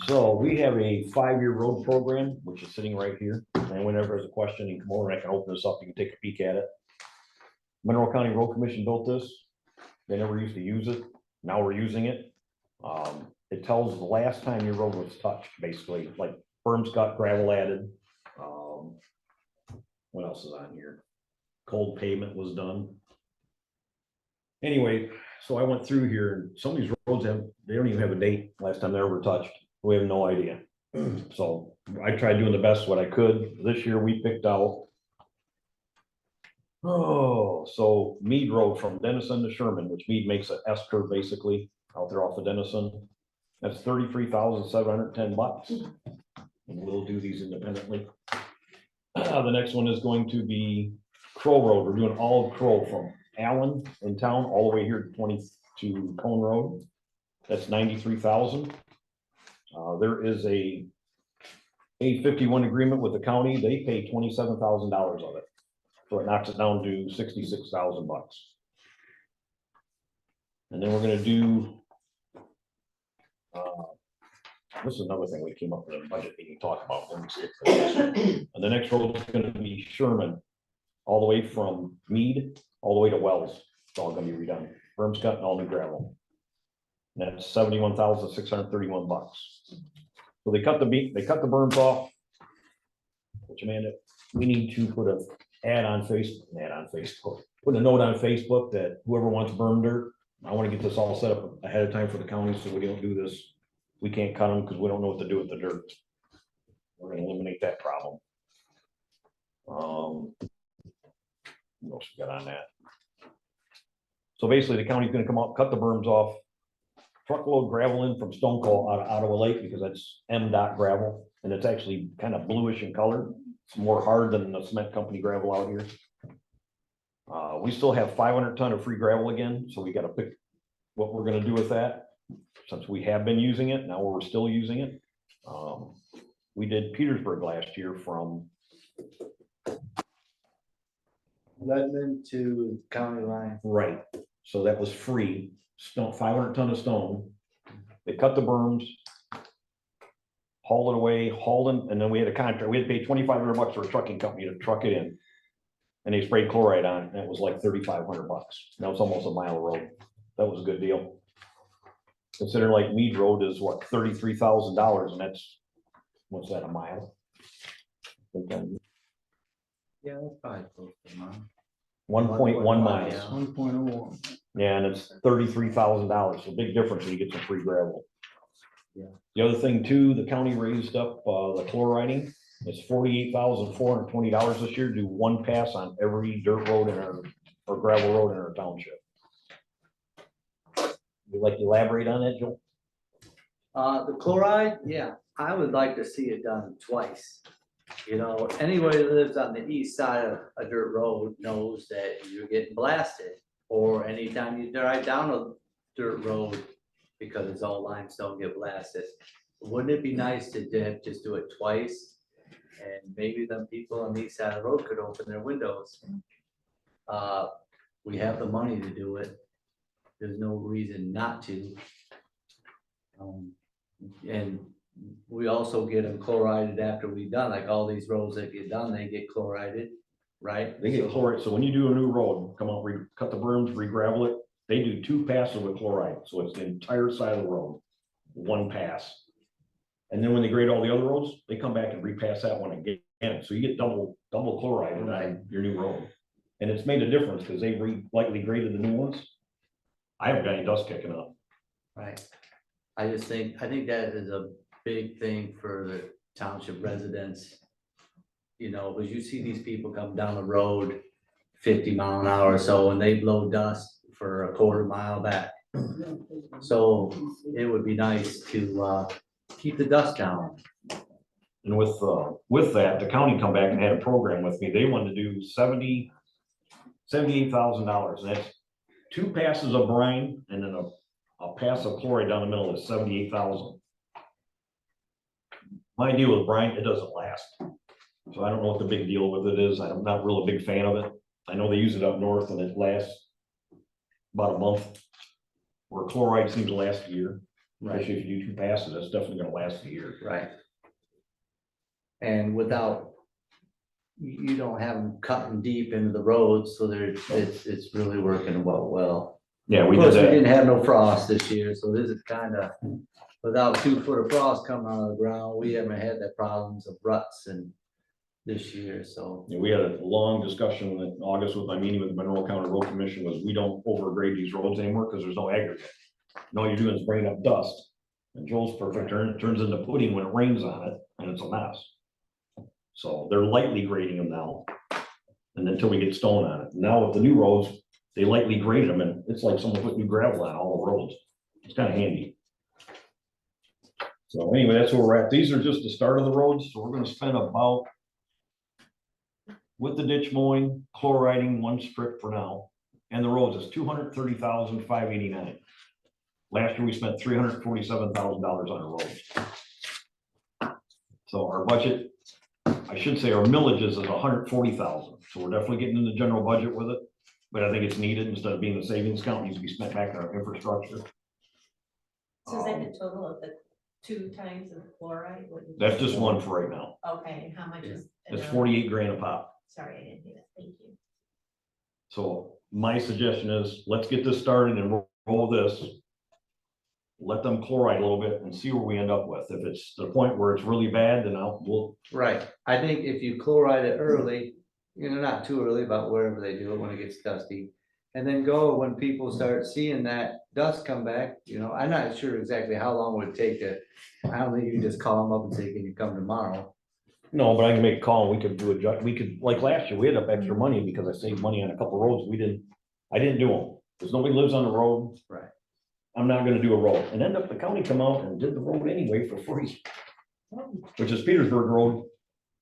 So we have a 5-year road program, which is sitting right here. And whenever there's a question, you come over, I can open this up, you can take a peek at it. Monroe County Road Commission built this. They never used to use it. Now we're using it. It tells the last time your road was touched, basically, like berms got gravel added. What else is on here? Cold pavement was done. Anyway, so I went through here, and some of these roads they don't even have a date last time they were touched. We have no idea. So I tried doing the best what I could. This year we picked out. So Mead Road from Denison to Sherman, which Mead makes an S curve basically out there off of Denison. That's $33,710. And we'll do these independently. The next one is going to be Crow Road. We're doing all of Crow from Allen in town all the way here to Cone Road. That's $93,000. There is a 851 agreement with the county. They pay $27,000 of it. So it knocks it down to $66,000. And then we're gonna do, this is another thing we came up with in a budget meeting to talk about. Let me see if and the next road is gonna be Sherman, all the way from Mead, all the way to Wells. It's all gonna be redone. Berms cut and all new gravel. And that's $71,631. So they cut the berms off. Which, Amanda, we need to put a put a note on Facebook that whoever wants berm dirt, I want to get this all set up ahead of time for the county, so we don't do this. We can't cut them because we don't know what to do with the dirt. We're gonna eliminate that problem. What else we got on that? So basically, the county's gonna come out, cut the berms off truckload gravel in from Stone Cold out of Ottawa Lake because that's MDOT gravel. And it's actually kind of bluish in color. It's more hard than the cement company gravel out here. We still have 500 ton of free gravel again, so we gotta pick what we're gonna do with that. Since we have been using it, now we're still using it. We did Petersburg last year from, Lebanon to county line. right, so that was free, stone, 500 ton of stone. They cut the berms, hauled it away, hauled them, and then we had a contract, we had to pay $2,500 for a trucking company to truck it in. And they sprayed chloride on it, and it was like $3,500. Now it's almost a mile of road. That was a good deal. Consider like Mead Road is what, $33,000, and that's, what's that, a mile? Yeah, that's probably close to mine. 1.1 miles. Yeah. 1.01. Yeah, and it's $33,000, so big difference when you get some free gravel. Yeah. The other thing too, the county raised up the chloriding. It's $48,420 this year, do one pass on every dirt road in our, or gravel road in our township. Would you like to elaborate on that, Joe? The chloride, yeah, I would like to see it done twice. You know, anybody that lives on the east side of a dirt road knows that you're getting blasted. Or anytime you drive down a dirt road, because it's all limestone, get blasted. Wouldn't it be nice to just do it twice? And maybe the people on the east side of the road could open their windows. We have the money to do it. There's no reason not to. And we also get them chlorided after we've done, like all these roads that get done, they get chlorided, right? They get chloride, so when you do a new road, come out, cut the berms, re-gravel it, they do 2 passes with chloride, so it's the entire side of the road, 1 pass. And then when they grade all the other roads, they come back and repass that one again, so you get double chloride on your new road. And it's made a difference, because they lightly graded the new ones. I haven't got any dust kicking up. Right. I think that is a big thing for the township residents. You know, because you see these people come down the road 50 mile an hour or so, and they blow dust for a quarter mile back. So it would be nice to keep the dust down. And with that, the county come back and had a program with me. They wanted to do $78,000, and that's 2 passes of brine and then a pass of chloride down the middle is 78,000. My deal with brine, it doesn't last. So I don't know what the big deal with it is. I'm not really a big fan of it. I know they use it up north and it lasts about a month. Where chloride seems to last a year. Especially if you do 2 passes, that's definitely gonna last a year. Right. And without, you don't have them cutting deep into the roads, so it's really working well. Yeah, Of we course, did we that. didn't have no frost this year, so this is kind of, without 2 foot of frost coming out of the ground, we haven't had the problems of ruts and this year, so. Yeah, we had a long discussion in August with my meeting with the Monroe County Road Commission was we don't overgrade these roads anymore because there's no aggregate. And all you're doing is bringing up dust. And Joel's perfect turns into pudding when it rains on it and it's a mess. So they're lightly grading them now. And until we get stone on it. Now with the new roads, they lightly graded them and it's like someone put new gravel on all the roads. It's kind of handy. So anyway, that's where we're at. These are just the start of the roads. So we're gonna spend about, with the ditch mowing, chloriding 1 strip for now, and the roads is $230,589. Last year we spent $347,000 on our roads. So our budget, I should say our millages is $140,000. So we're definitely getting in the general budget with it, but I think it's needed instead of being a savings account, it needs to be spent back in our infrastructure. So is that the total of the 2 times of chloride? That's just one for right now. Okay, and how much is? It's 48 grand a pop. Sorry, I didn't hear that. Thank you. So my suggestion is, let's get this started and roll this. Let them chloride a little bit and see where we end up with. If it's the point where it's really bad, then we'll. Right, I think if you chloride it early, you know, not too early, but wherever they do it when it gets dusty. And then go when people start seeing that dust come back, you know, I'm not sure exactly how long it would take to, I don't think you can just call them up and say, can you come tomorrow? No, but I can make a call. We could do we could, like last year, we had up extra money because I saved money on a couple of roads. I didn't do them. Because nobody lives on the road. Right. I'm not gonna do a road, and end up the county come out and did the road anyway for free. Which is Petersburg Road,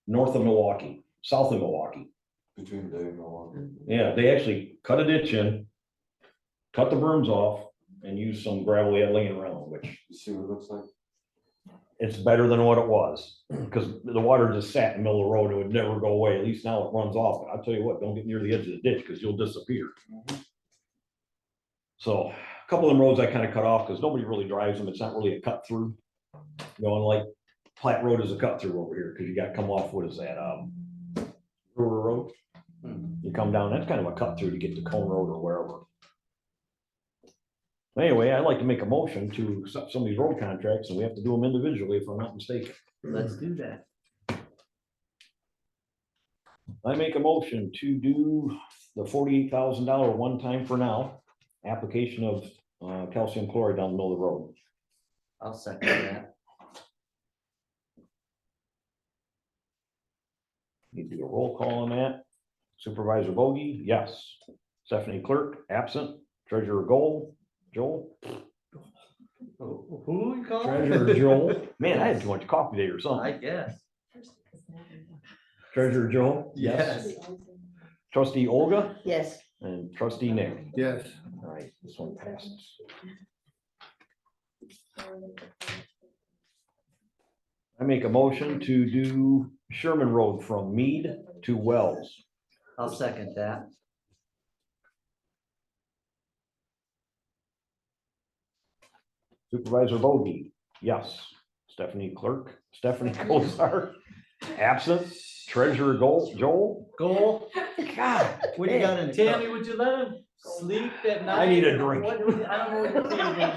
north of Milwaukee, south of Milwaukee. Between Dave and Milwaukee. Yeah, they actually cut a ditch in, cut the berms off, and used some gravel they had laying around, which You see what it looks like? it's better than what it was. Because the water just sat in the middle of the road, it would never go away, at least now it runs off, but I'll tell you what, don't get near the edge of the ditch, because you'll disappear. So, a couple of them roads I kind of cut off, because nobody really drives them, it's not really a cut through. You know, and like Platte Road is a cut through over here, because you got to come off, what is that, Brewer Road? You come down, that's kind of a cut through to get to Cone Road or wherever. Anyway, I'd like to make a motion to accept some of these road contracts, and we have to do them individually if I'm not mistaken. Let's do that. I make a motion to do the $48,000 one time for now, application of calcium chloride down the middle of the road. I'll second that. Need to do a roll call on that. Supervisor Bogey, yes. Stephanie Clerk, absent. Treasurer Joel, Who you calling? Treasurer Joel. Man, I had too much coffee today or I something. guess. Treasurer Joel? Yes. Trustee Olga Yes, and Trustee Nick. Yes, All right, this one passes. I make a motion to do Sherman Road from Mead to Wells. I'll second that. Supervisor Bogey, yes. Stephanie Kozar, absent. Treasurer Joel. Goal. God, What you got in Tammy, would you let him sleep at night? I need a drink. I don't know what you're thinking.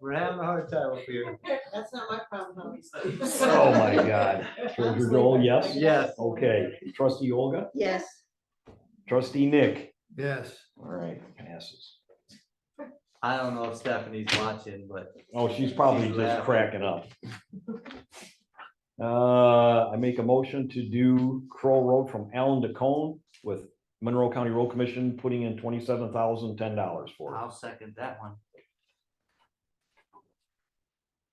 We're having a hard time up here. That's not my problem, how he sleeps. Oh, my God. Treasurer Joel, yes? Yes. Okay. Trustee Olga, yes, trustee Nick. yes. All right, passes. I don't know if Stephanie's watching, but Oh, she's probably She's just laughing. cracking up. I make a motion to do Crow Road from Allen to Cone with Monroe County Road Commission putting in $27,010 for it. I'll second that one.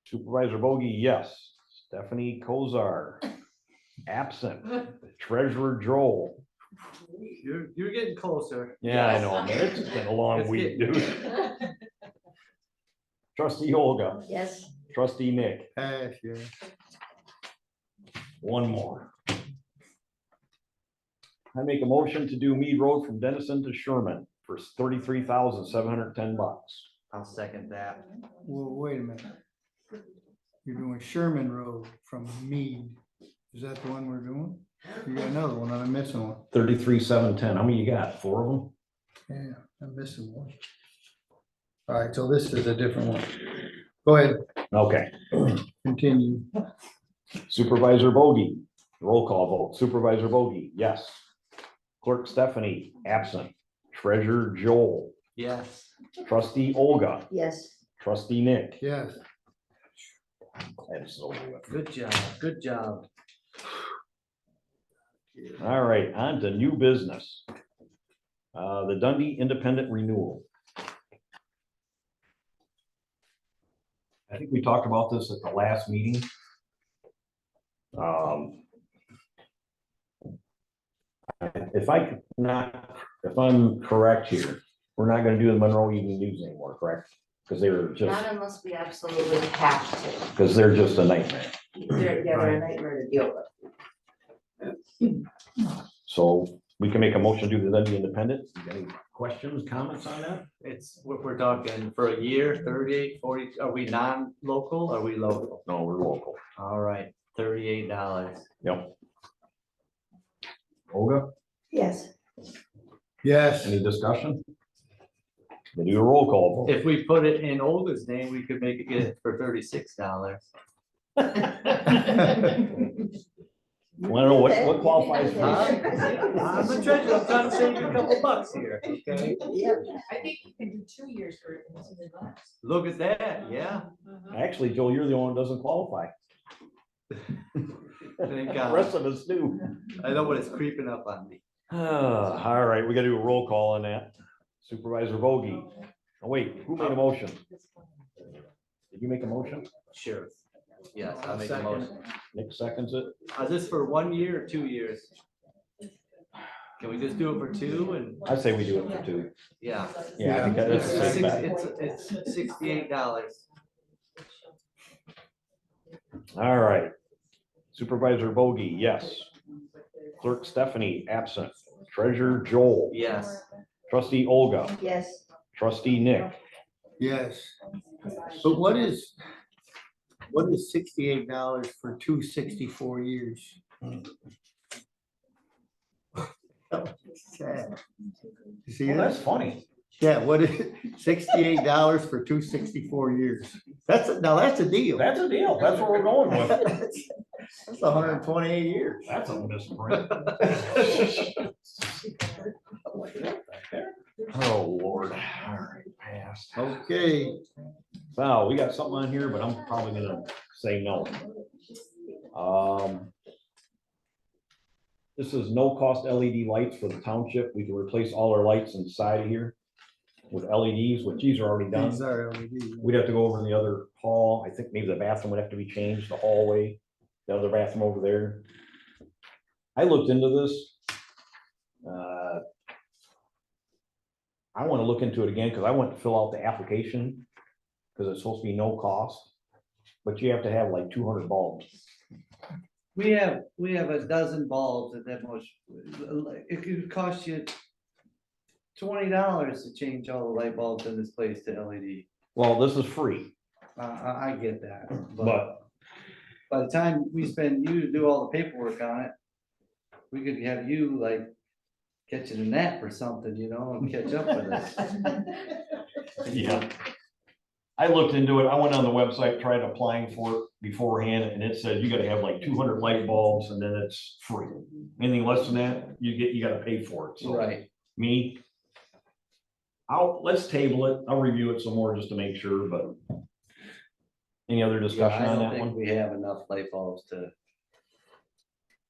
Supervisor Bogey, yes. Stephanie Kozar, absent. Treasurer Joel. You're getting closer. Yeah, I know, man. It's been a long It's week, getting- dude. Trustee Olga, yes, trustee Nick, Pass, yeah. one more. I make a motion to do Mead Road from Dennison to Sherman for $33,710. I'll second that. Well, wait a minute. You're doing Sherman Road from Mead. Is that the one we're doing? You got another one, I'm missing one. 33,710. How many you got? 4 of them? Yeah, I'm missing one. All right, so this is a different one. Go ahead, Okay. continue. Supervisor Bogey, roll call vote. Supervisor Bogey, yes. Clerk Stephanie, absent. Treasurer Joel, Yes. trustee Olga, yes. trustee Nick. Yes, That's over with. Good job. Good job. All right, on to new business. The Dundee Independent Renewal. I think we talked about this at the last meeting. If I'm correct here, we're not gonna do the Monroe Evening News anymore, correct? Because they were Not just, unless we absolutely have to. because they're just a nightmare. They're a nightmare to deal with. So we can make a motion to do the Dundee Independent. You got any questions, comments on that? It's, we're talking for a year, 38, 40, are we non-local? Are we local? No, we're local. All right, $38. Yep. Olga, Yes, yes. any discussion? We'll do a roll call vote. If we put it in Olga's name, we could make it get it for $36. Want to know what qualifies for Huh? this? I'm the treasurer, I'm trying to save you a couple bucks here, okay? yep, I think you can do 2 years for it. Look at that, yeah. Actually, Joel, you're the only one that doesn't qualify. Thank The God. rest of us do. I know what it's creeping up on me. All right, we gotta do a roll call on that. Supervisor Bogey, Oh, wait, who made a motion? Did you make a motion? Sure. Yes, I'll make a Second. motion. Nick seconds it. Is this for 1 year or 2 years? Can we just do it for 2 and, I say we do it for 2. yeah. Yeah, I think that's a safe bet. It's $68. All right. Supervisor Bogey, yes. Clerk Stephanie, absent. Treasurer Joel. Yes. Trustee Olga. Yes, Trustee Nick. Yes. But what is $68 for 264 years? Sad. You see Well, that? that's funny. Yeah, what is $68 for 264 years? That's a deal. That's a deal. That's what we're going with. That's 128 years. That's a misprint. Oh, Lord. All right, passed. Okay, Wow, we got something on here, but I'm probably gonna say no. This is no cost LED lights for the township. We can replace all our lights inside of here with LEDs, which these are already done. these are LED. We'd have to go over in the other hall. I think maybe the bathroom would have to be changed, the hallway, the other bathroom over there. I looked into this. I want to look into it again because I went to fill out the application because it's supposed to be no cost, but you have to have like 200 bulbs. We have a dozen bulbs at that much. It could cost you $20 to change all the light bulbs in this place to LED. Well, this is free, I get that, but but by the time we spend you to do all the paperwork on it, we could have you like catching a nap or something, and catch up with us. yeah. I looked into it. I went on the website, tried applying for it beforehand, and it said you gotta have like 200 light bulbs and then it's free. Anything less than that, you gotta pay for it. So Right. me, let's table it. I'll review it some more just to make sure, but any other Yeah, discussion I on don't that think one? we have enough light bulbs to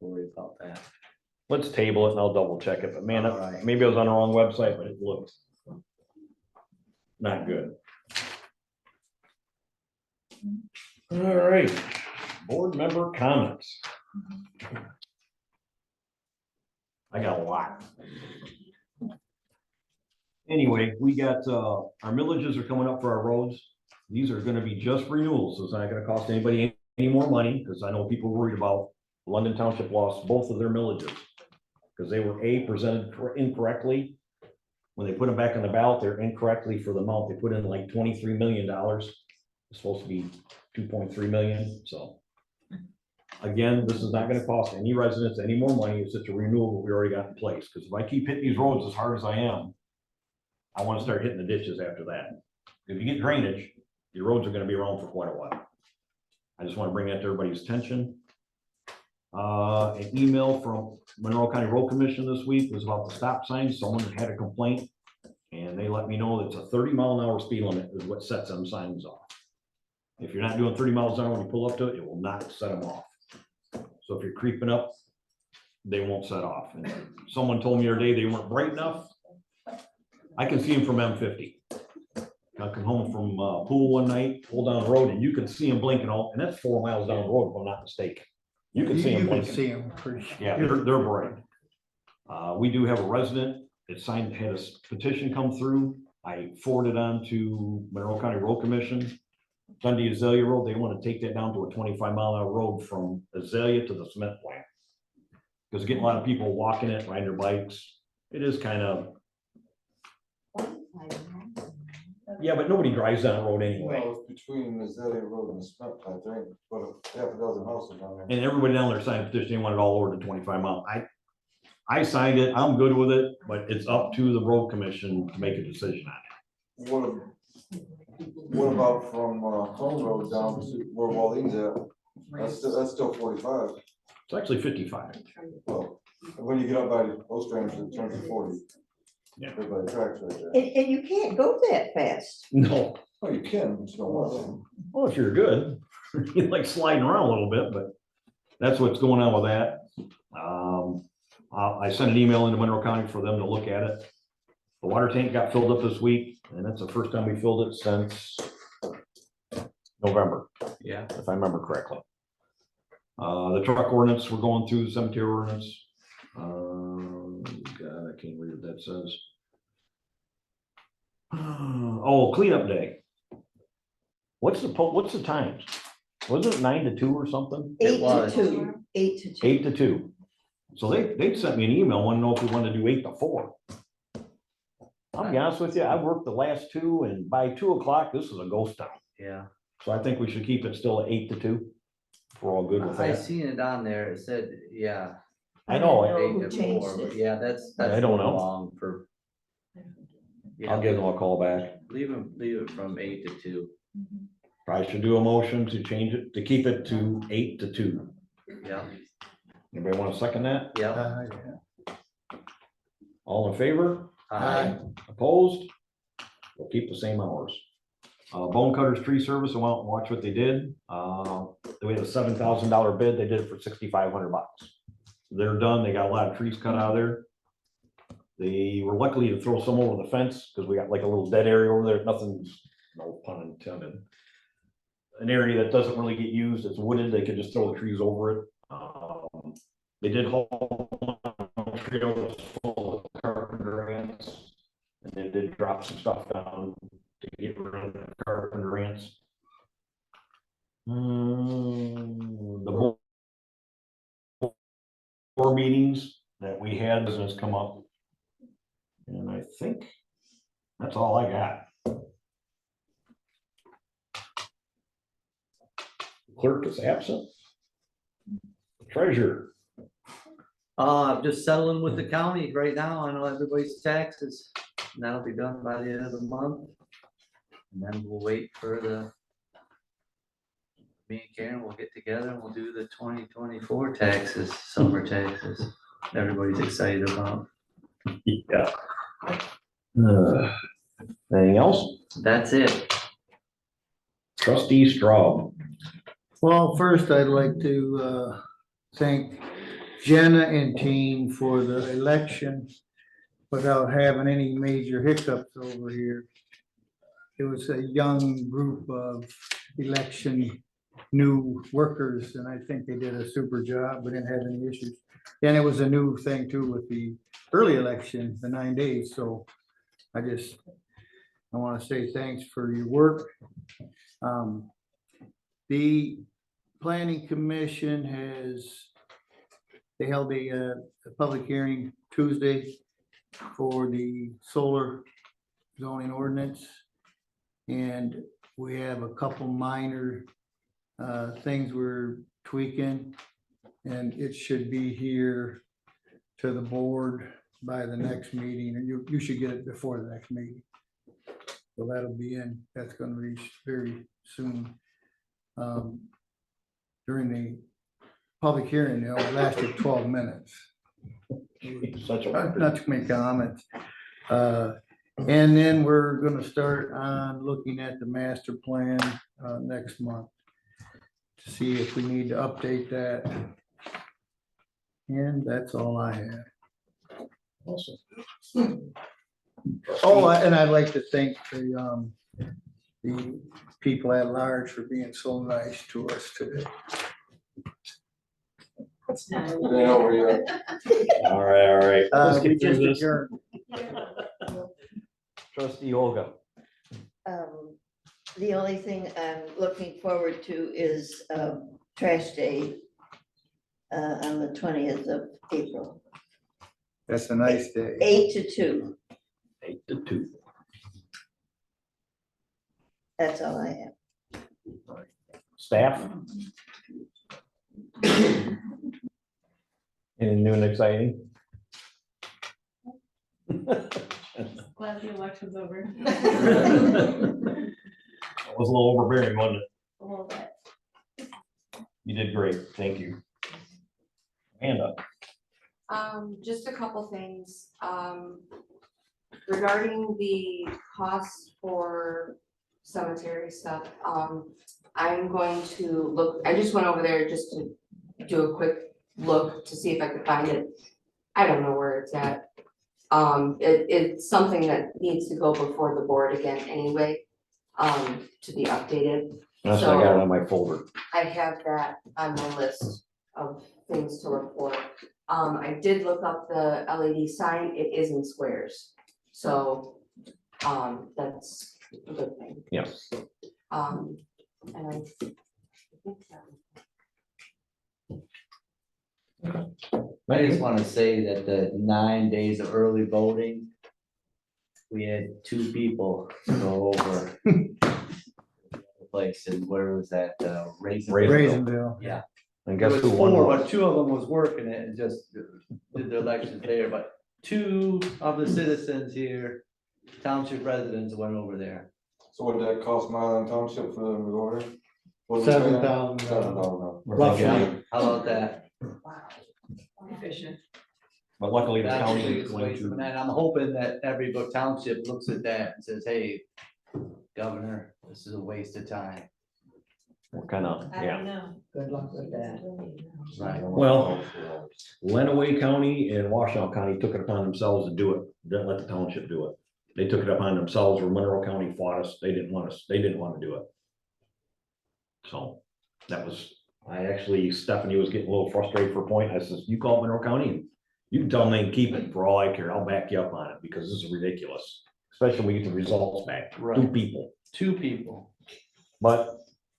worry about that. Let's table it and I'll double check it, but man, All right. maybe I was on the wrong website, but it looked not good. All right, board member comments. I got a lot. Anyway, we got, our millages are coming up for our roads. These are gonna be just renewals, so it's not gonna cost anybody any more money, because I know people are worried about London Township lost both of their millages. Because they were presented incorrectly. When they put them back on the ballot, they're incorrectly for the amount. They put in like $23 million. It's supposed to be 2.3 million, so. Again, this is not gonna cost any residents any more money. It's just a renewal we already got in place, because if I keep hitting these roads as hard as I am, I wanna start hitting the ditches after that. If you get drainage, your roads are gonna be around for quite a while. I just wanna bring that to everybody's attention. An email from Monroe County Road Commission this week was about the stop signs. Someone had a complaint. And they let me know that it's a 30-mile-an-hour speed limit is what sets them signs off. If you're not doing 30 miles an hour when you pull up to it, it will not set them off. So if you're creeping up, they won't set off. And someone told me the other day they weren't bright enough. I can see them from M50. I come home from pool one night, pull down the road, and you can see them blinking all, and that's 4 miles down the road, if I'm not mistaken. You can see them You can blinking. see them pretty. Yeah, they're bright. We do have a resident that signed, had a petition come through. I forwarded on to Monroe County Road Commission. Dundee Azalea Road, they want to take that down to a 25-mile-an-hour road from Azalea to the cement plant. Because getting a lot of people walking it, riding their bikes. It is kind of, yeah, but nobody drives down the road anyway. Well, between the Azalea Road and the cement plant, there ain't but a half a dozen houses on there. And everybody down there signed a petition, they want it all over to 25 mile. I signed it, I'm good with it, but it's up to the road commission to make a decision on What about from Cone Road down to where Waleen's at? That's still 45. it. It's actually 55. Well, when you get up by Ostrand, it turns to 40. Yeah. Everybody tracks right there. and you can't go that fast. No, Oh, you can, but you don't want to. well, if you're good, you like sliding around a little bit, but that's what's going on with that. I sent an email into Monroe County for them to look at it. The water tank got filled up this week, and that's the first time we filled it since November, Yeah. if I remember correctly. The truck ordinance, we're going through the cemetery ordinance. God, I can't read what that says. Oh, cleanup day. What's the times? Wasn't it 9 to 2 or something? It 8 to was. 2, 8 to 2. 8 to 2. So they sent me an email, wanted to know if we wanted to do 8 to 4. I'll be honest with you, I worked the last 2, and by 2 o'clock, this is a ghost town. Yeah. So I think we should keep it still at 8 to 2. If we're all good with I that. seen it on there, it said, yeah. I know, I don't know 8 who to changed 4, but it. yeah, that's I don't know. long for. I'll give them a call back. Leave it from 8 to 2. Probably should do a motion to change it, to keep it to 8 to 2. Yeah, Anybody want to second that? yeah. All in favor? Aye. Opposed? We'll keep the same hours. Bone Cutters Tree Service, I went and watched what they did. They had a $7,000 bid, they did it for $6,500. They're done, they got a lot of trees cut out of there. They were lucky to throw some over the fence, because we got like a little dead area over there, nothing's, no pun intended. An area that doesn't really get used, it's wooded, they could just throw the trees over it. They did haul trailers full of carpenter ants, and they did drop some stuff down to get rid of the carpenter ants. The board meetings that we had, business come up. And I think that's all I got. Clerk is absent. Treasurer. I'm just settling with the county right now. I know everybody's taxes. And that'll be done by the end of the month. And then we'll wait for me and Karen will get together and we'll do the 2024 taxes, summer taxes. Everybody's excited about. Yeah. Anything else? That's it. Trustee Straub. Well, first I'd like to thank Jenna and team for the election without having any major hiccups over here. It was a young group of election new workers, and I think they did a super job. We didn't have any issues. And it was a new thing too with the early election, the 9 days. So I want to say thanks for your work. The Planning Commission they held a public hearing Tuesday for the solar zoning ordinance. And we have a couple minor things we're tweaking, and it should be here to the board by the next meeting, and you should get it before the next meeting. So that'll be that's gonna reach very soon. During the public hearing, it lasted 12 minutes. Such a Not too many comments. And then we're gonna start on looking at the master plan next month to see if we need to update that. And that's all I have. Awesome. Oh, and I'd like to thank the people at large for being so nice to us today. All right. Let's We get through just this. adjourned. Trustee Olga. The only thing I'm looking forward to is trash day on the 20th of April, That's a nice day. 8 to 2. 8 to 2. That's all I have. Staff. Anything new and exciting? Glad the election's over. That was a little overbearing, wasn't it? A little bit. You did great. Thank you. Amanda. Just a couple things, regarding the costs for cemetery stuff, I'm going to look, I just went over there just to do a quick look to see if I could find it. I don't know where it's at. It's something that needs to go before the board again anyway, to be updated. That's why I got it on my folder. I have that on my list of things to look for. I did look up the LED sign, it is in squares, so, that's a good thing. Yeah. And I think I just wanna say that the 9 days of early voting, we had 2 people go over the place, and where was that, Raisinville. Yeah. And There guess was who won? 4, but 2 of them was working it and just did the elections there, but 2 of the citizens here, township residents went over there. So what did that cost Milan Township for them to go there? What was it saying? $7,000. $7,000. Roughly. How about that? Efficient. But luckily the That's the county is biggest going waste of to, money, and I'm hoping that every book township looks at that and says, hey, Governor, this is a waste of time. kind of, I yeah. don't know. Good luck with that. Right. Well, Lenawee County and Washtenaw County took it upon themselves to do it, didn't let the township do it. They took it upon themselves, where Monroe County fought us, they didn't want to do it. So, that was, I actually, Stephanie was getting a little frustrated for a point, I says, you call Monroe County, and you can tell them they can keep it, for all I care, I'll back you up on it, because this is ridiculous. Especially when we get the results back, 2 Right. people. 2 people. But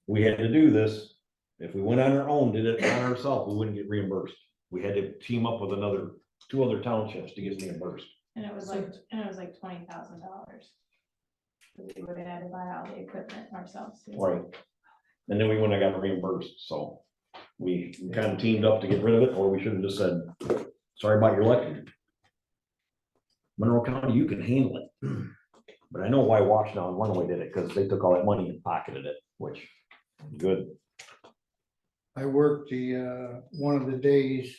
we had to do this. If we went on our own, did it on ourselves, we wouldn't get reimbursed. We had to team up with 2 other townships to get reimbursed. And it was like $20,000. We would have had to buy all the equipment ourselves. too. Right. And then we wouldn't have got reimbursed, so we kind of teamed up to get rid of it, or we should have just said, sorry about your luck. Monroe County, you can handle it. But I know why Washtenaw and Lenawee did it, because they took all that money and pocketed it, which, good. I worked one of the days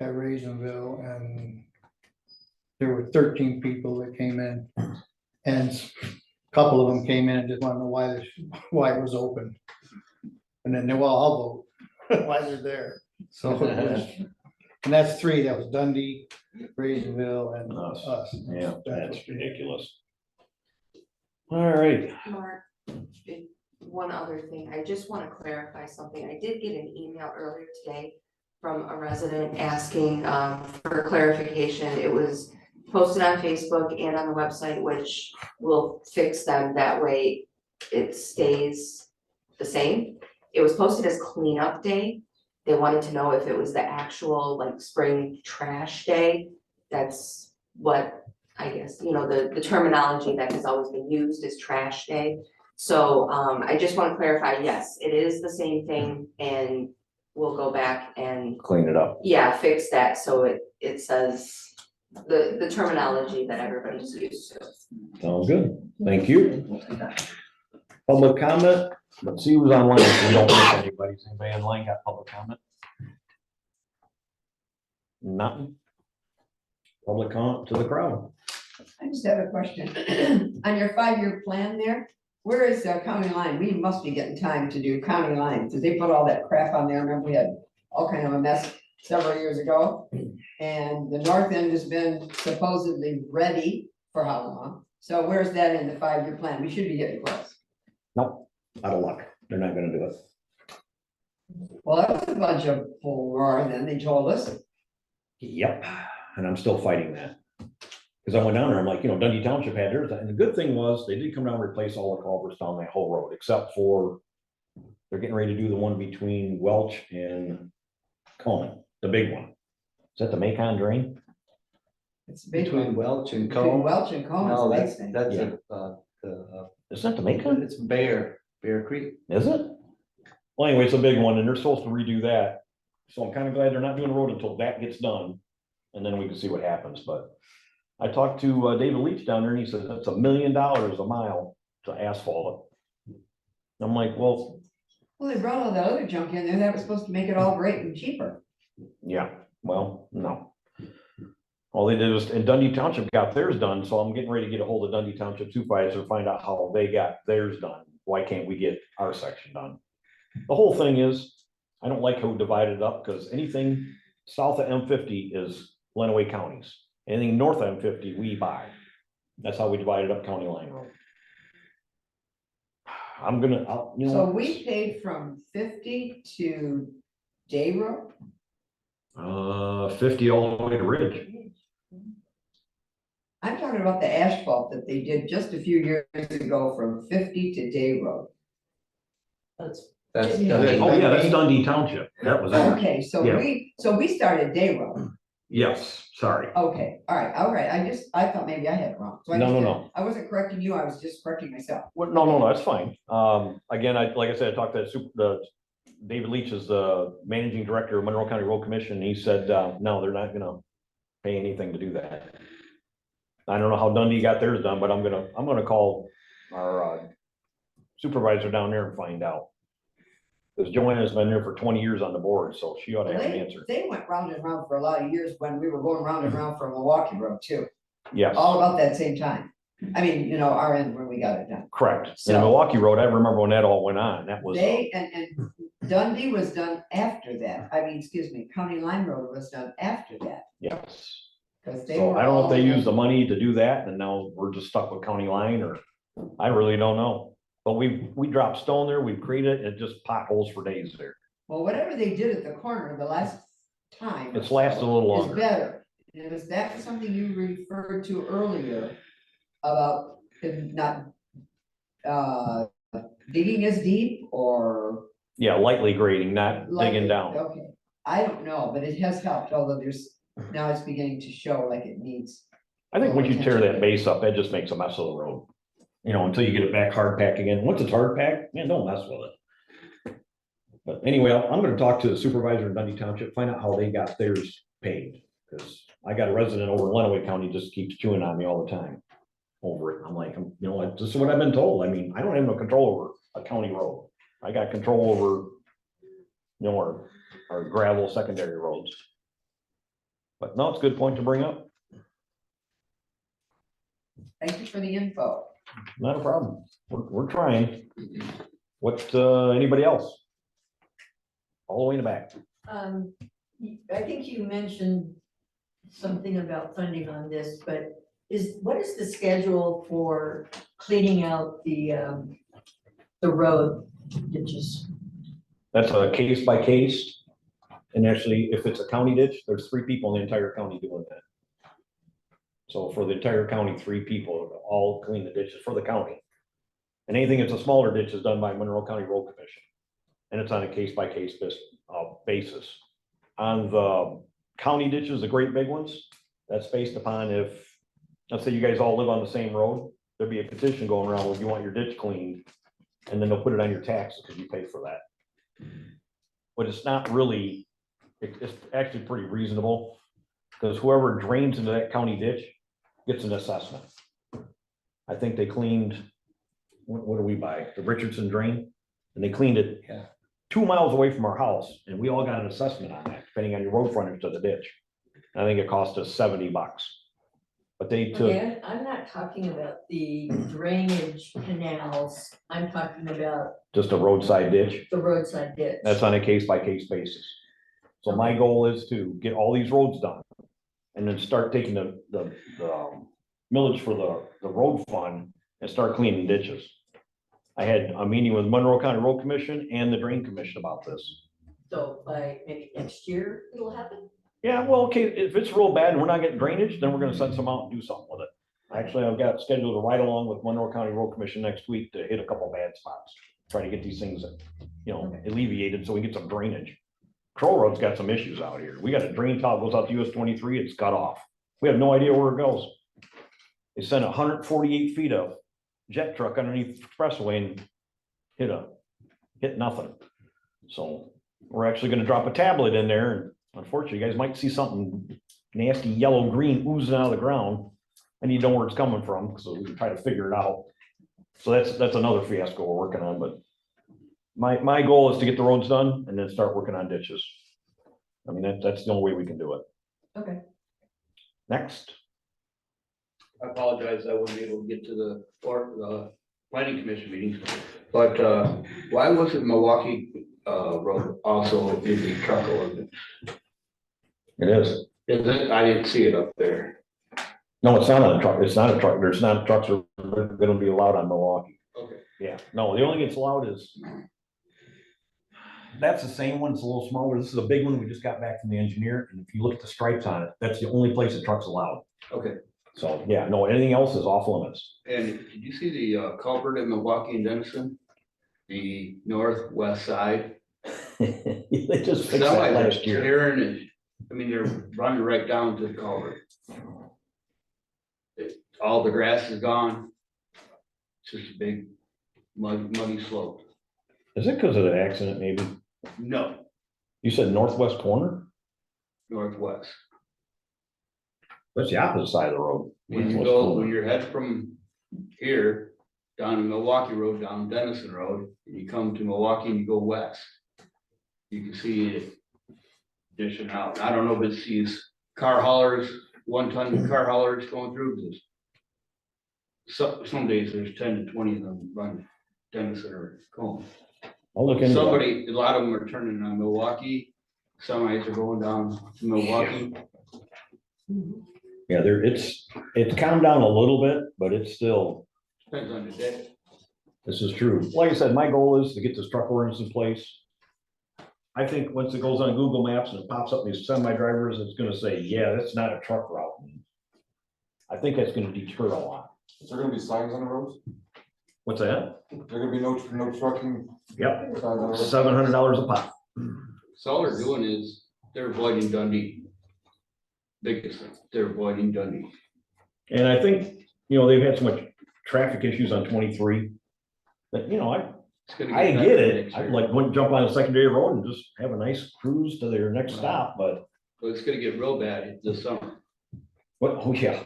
at Raisinville, and there were 13 people that came in. And a couple of them came in and just wanted to know why it was open. And then they, well, I'll vote, why they're there. So it was, and that's 3, that was Dundee, Raisinville, and us. Yeah, that's ridiculous. All right, Mark, one other thing, I just want to clarify something. I did get an email earlier today from a resident asking for clarification. It was posted on Facebook and on the website, which will fix them. That way it stays the same. It was posted as cleanup day. They wanted to know if it was the actual like spring trash day. That's what I guess, the terminology that has always been used is trash day. So I just want to clarify, yes, it is the same thing, and we'll go back and, clean it up. yeah, fix that, so it says the terminology that everybody's used to. Sounds good. Thank you. Public comment. Let's see who's online. We don't miss anybody. Is anybody online got public comment? Nothing. Public comment to the crowd. I just have a question. On your 5-year plan there, where is the county line? We must be getting time to do county lines, because they put all that crap on there. Remember, we had all kind of a mess several years ago. And the north end has been supposedly ready for how long? So where's that in the 5-year plan? We should be getting close. Nope, out of luck. They're not gonna do it. Well, that was a bunch of bull roar, then they told us. Yep, and I'm still fighting that. Because I went down there, I'm like, Dundee Township had theirs, and the good thing was, they did come down and replace all the culverts down that whole road, except for they're getting ready to do the one between Welch and Coleman, the big one. Is that the Macon drain? It's a big Between one. Welch and Between Cone. Welch and Cone, No, it's a big that's thing. Is that the Macon? it's Bear Creek. Is it? Well, anyway, it's a big one, and they're supposed to redo that. So I'm kind of glad they're not doing the road until that gets done, and then we can see what happens, but I talked to David Leach down there, and he says that's $1 million a mile to asphalt it. I'm like, well, Well, they brought all that other junk in there that was supposed to make it all great and cheaper. yeah, well, no. All they did was, and Dundee Township got theirs done, so I'm getting ready to get a hold of Dundee Township supervisor to find out how they got theirs done. Why can't we get our section done? The whole thing is, I don't like how we divided it up, because anything south of M50 is Lenawee counties. Anything north of M50, we buy. That's how we divided up County Line Road. I'm gonna, you know. So we paid from 50 to Day Road? 50 all the way to Ridge. I'm talking about the asphalt that they did just a few years ago from 50 to Day Road. That's Oh, yeah, that's Dundee Township. That was it. Okay, so Yeah. we started Day Road. Yes, sorry. Okay, all right, I thought maybe I had it wrong. So I No, just- no. I wasn't correcting you, I was just correcting myself. Well, no, that's fine. Again, like I said, I talked to David Leach is the managing director of Monroe County Road Commission. He said, no, they're not gonna pay anything to do that. I don't know how Dundee got theirs done, but I'm gonna call our supervisor down there and find out. Because Joanna's been there for 20 years on the board, so she ought to have an answer. They went round and round for a lot of years when we were going round and round for Milwaukee Road too, Yes, all about that same time. I mean, you know, our end when we got it done. correct. And So- Milwaukee Road, I remember when that all went on. That was, They, and Dundee was done after that, excuse me, County Line Road was done after that, yes. because they So were. I don't know if they all- used the money to do that and now we're just stuck with County Line or, I really don't know. But we dropped stone there, we've created it, just potholes for days there. Well, whatever they did at the corner the last time. It's lasted a little Is longer. better, and was that something you referred to earlier about it not, digging as deep or? Yeah, lightly grading, not digging lightly? down. Okay, I don't know, but it has helped, although now it's beginning to show like it needs. I think once you tear that base up, that just makes a mess of the road. You know, until you get it back hard packed again. Once it's hard packed, man, don't mess with it. But anyway, I'm gonna talk to the supervisor in Dundee Township, find out how they got theirs paid. Because I got a resident over in Lenawee County just keeps chewing on me all the time over it. I'm like, you know, this is what I've been told. I mean, I don't have no control over a county road. I got control over, you know, our gravel secondary roads. But no, it's a good point to bring up. Thank you for the info. Not a problem. We're trying. What, anybody else? All the way in the back. I think you mentioned something about funding on this, but what is the schedule for cleaning out the road ditches? That's a case by case. And actually, if it's a county ditch, there's 3 people in the entire county doing that. So for the entire county, 3 people all clean the ditches for the county. And anything that's a smaller ditch is done by Monroe County Road Commission. And it's on a case by case basis. On the county ditches, the great big ones, that's based upon if, let's say you guys all live on the same road, there'd be a petition going around where you want your ditch cleaned. And then they'll put it on your taxes because you pay for that. But it's not really, it's actually pretty reasonable. Because whoever drains into that county ditch gets an assessment. I think they cleaned, what do we buy? The Richardson drain? And they cleaned it 2 miles away from our house, and we all got an assessment on that, depending on your road frontage to the ditch. I think it cost us $70. But they took, Okay, I'm not talking about the drainage canals, I'm talking about just a roadside ditch. the roadside ditch. That's on a case by case basis. So my goal is to get all these roads done. And then start taking the millage for the road fund and start cleaning ditches. I had a meeting with Monroe County Road Commission and the Drain Commission about this. So by maybe next year it'll happen? Yeah, well, okay, if it's real bad and we're not getting drainage, then we're gonna send some out and do something with it. Actually, I've got scheduled to ride along with Monroe County Road Commission next week to hit a couple bad spots. Try to get these things, you know, alleviated so we get some drainage. Crow Road's got some issues out here. We got a drain tile goes out to US 23, it's cut off. We have no idea where it goes. They sent 148 feet of jet truck underneath the expressway and hit nothing. So we're actually gonna drop a tablet in there, and unfortunately, you guys might see something nasty yellow green oozing out of the ground. I need to know where it's coming from, so we can try to figure it out. So that's another fiasco we're working on, but my goal is to get the roads done and then start working on ditches. I mean, that's the only way we can do it. Okay. Next. I apologize, I wasn't able to get to the planning commission meetings, but why wasn't Milwaukee Road also in the truck ordinance? It is. Is it? I didn't see it up there. No, it's not a truck, it's not a truck, there's not trucks are gonna be allowed on Milwaukee. Okay. Yeah, no, the only gets allowed is. That's the same one, it's a little smaller, this is a big one, we just got back from the engineer, and if you look at the stripes on it, that's the only place the truck's allowed. Okay. So, yeah, no, anything else is off limits. And did you see the culvert in Milwaukee and Denison? The northwest side? They just fixed that Semis are last year. tearing it. I mean, they're running right down to the culvert. All the grass is gone. It's just a big muddy slope. Is it because of the accident, maybe? No, You said northwest corner? northwest. That's the opposite side of the road. When you Northwest go, corner. when you're headed from here down Milwaukee Road, down Denison Road, and you come to Milwaukee and you go west, you can see it dishing out. I don't know if it's these car haulers, 1-ton car haulers going through, because some days there's 10 to 20 of them running Denison or Cone. I'll look into that. Somebody, a lot of them are turning on Milwaukee, semis are going down to Milwaukee. Yeah, it's calmed down a little bit, but it's still, Depends on the day. this is true. Like I said, my goal is to get this truck ordinance in place. I think once it goes on Google Maps and it pops up these semi drivers, it's gonna say, yeah, that's not a truck route. I think that's gonna deter a lot. Is there gonna be signs on the roads? What's that? There gonna be no trucking Yep, signs on the roads? $700 a pop. So all they're doing is, they're avoiding Dundee. Biggest thing, they're avoiding Dundee. And I think, they've had so much traffic issues on 23. That, It's gonna I better get it. next I'd year. like, wouldn't jump on a secondary road and just have a nice cruise to their next stop, but But it's gonna get real bad this summer. what, oh yeah.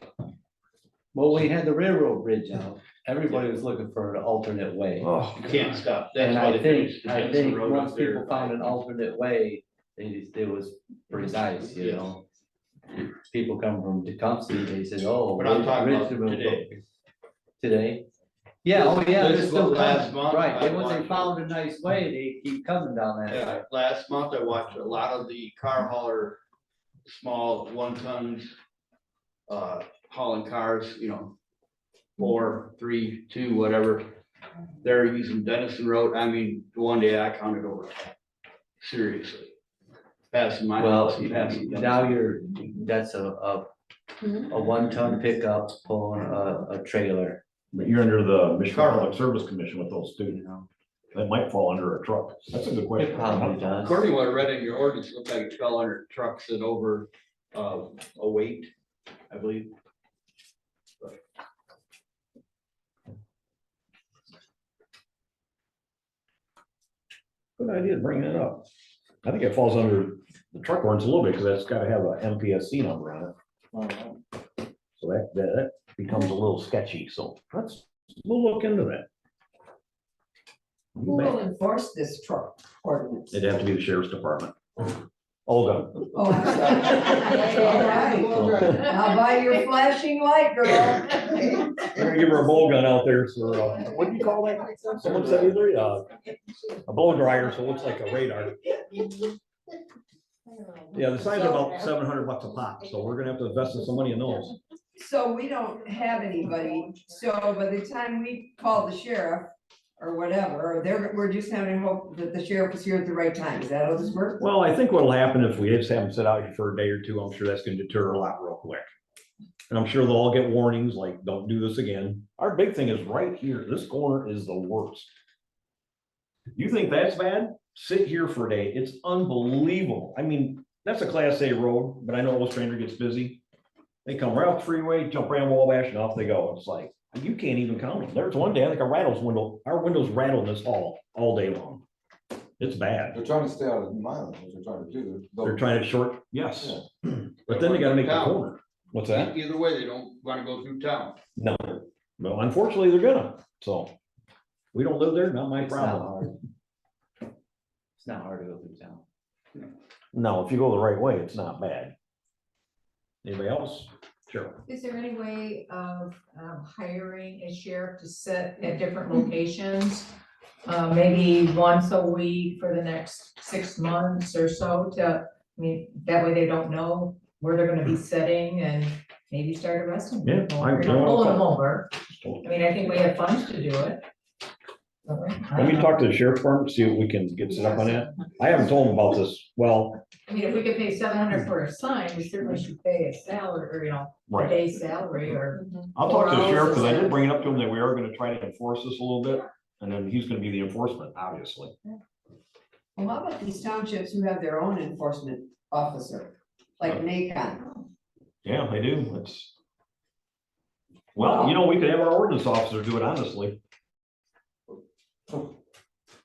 Well, we had the railroad bridge out, everybody was looking for an alternate way. Oh, You can't stop. That's And why I they think, finished the I Denison think Road once up there. people found an alternate way, it was pretty nice, you Yeah. know? People come from Tecumseh, they said, oh. But I'm talking about Richardville- today. Today? Yeah, oh yeah, This they're still last coming, month, right, I and when they watched- found a nice way, they keep coming down that Yeah, way. last month I watched a lot of the car hauler, small 1-tons, hauling cars, 4, 3, 2, whatever. They're using Denison Road. I mean, one day I counted over. Seriously. Passing my Well, house and passing. now that's a 1-ton pickup pulling a trailer, But you're under the Michigan Public Service Commission with those you two. know? That might fall under a truck. That's a good question. It probably does. According to what I read in your ordinance, it looked like it fell under trucks and over, a weight, I believe. Good idea to bring that up. I think it falls under the truck ordinance a little bit, because that's gotta have a MPSC number on it. So that becomes a little sketchy, so we'll look into that. Who will enforce this truck ordinance? It'd have to be the sheriff's department. Olga. Oh, I'm sorry. All right. I'll buy your flashing light, girl. We're gonna give her a bowl gun out there, so, what do you call that? Someone said either, a blow dryer, so it looks like a radar. Yeah, the signs are about $700 a pop, so we're gonna have to invest in some money in those. So we don't have anybody, so by the time we call the sheriff or whatever, we're just having hope that the sheriff is here at the right time. Is that how this works? Well, I think what'll happen if we just have them sit out here for a day or two, I'm sure that's gonna deter a lot real quick. And I'm sure they'll all get warnings like, don't do this again. Our big thing is right here, this corner is the worst. You think that's bad? Sit here for a day, it's unbelievable. I mean, that's a class A road, but I know Old Stranger gets busy. They come right off the freeway, jump right on Wabash and off they go. It's like, you can't even count them. There's one day, I think our windows rattled in this hall all day long. It's bad. They're trying to stay out of Milan, what they're trying to do. They're trying to short, yes, but then they gotta make the corner. What's that? Either way, they don't wanna go through town. No, no, unfortunately, they're gonna, so. We don't live there, not my It's not problem. hard. It's not hard to go through town. No, if you go the right way, it's not bad. Anybody else? Sure. Is there any way of hiring a sheriff to sit at different locations? Maybe once a week for the next 6 months or so that way they don't know where they're gonna be sitting and maybe start arresting Yeah, people, I- or not pulling them over. I mean, I think we have funds to do it. Don't we? Let me talk to the sheriff's department, see if we can get set up on that. I haven't told them about this. Well, I mean, if we could pay $700 for a sign, we certainly should pay a salary, or, a right. day's salary, or. I'll talk to the 4 sheriff, hours because I is did bring it up to him that we are gonna try to enforce this a little bit, and then he's gonna be the enforcement, obviously. Well, how about these townships who have their own enforcement officer, like Macon? Yeah, they do. It's. Well, you know, we could have our ordinance officer do it honestly.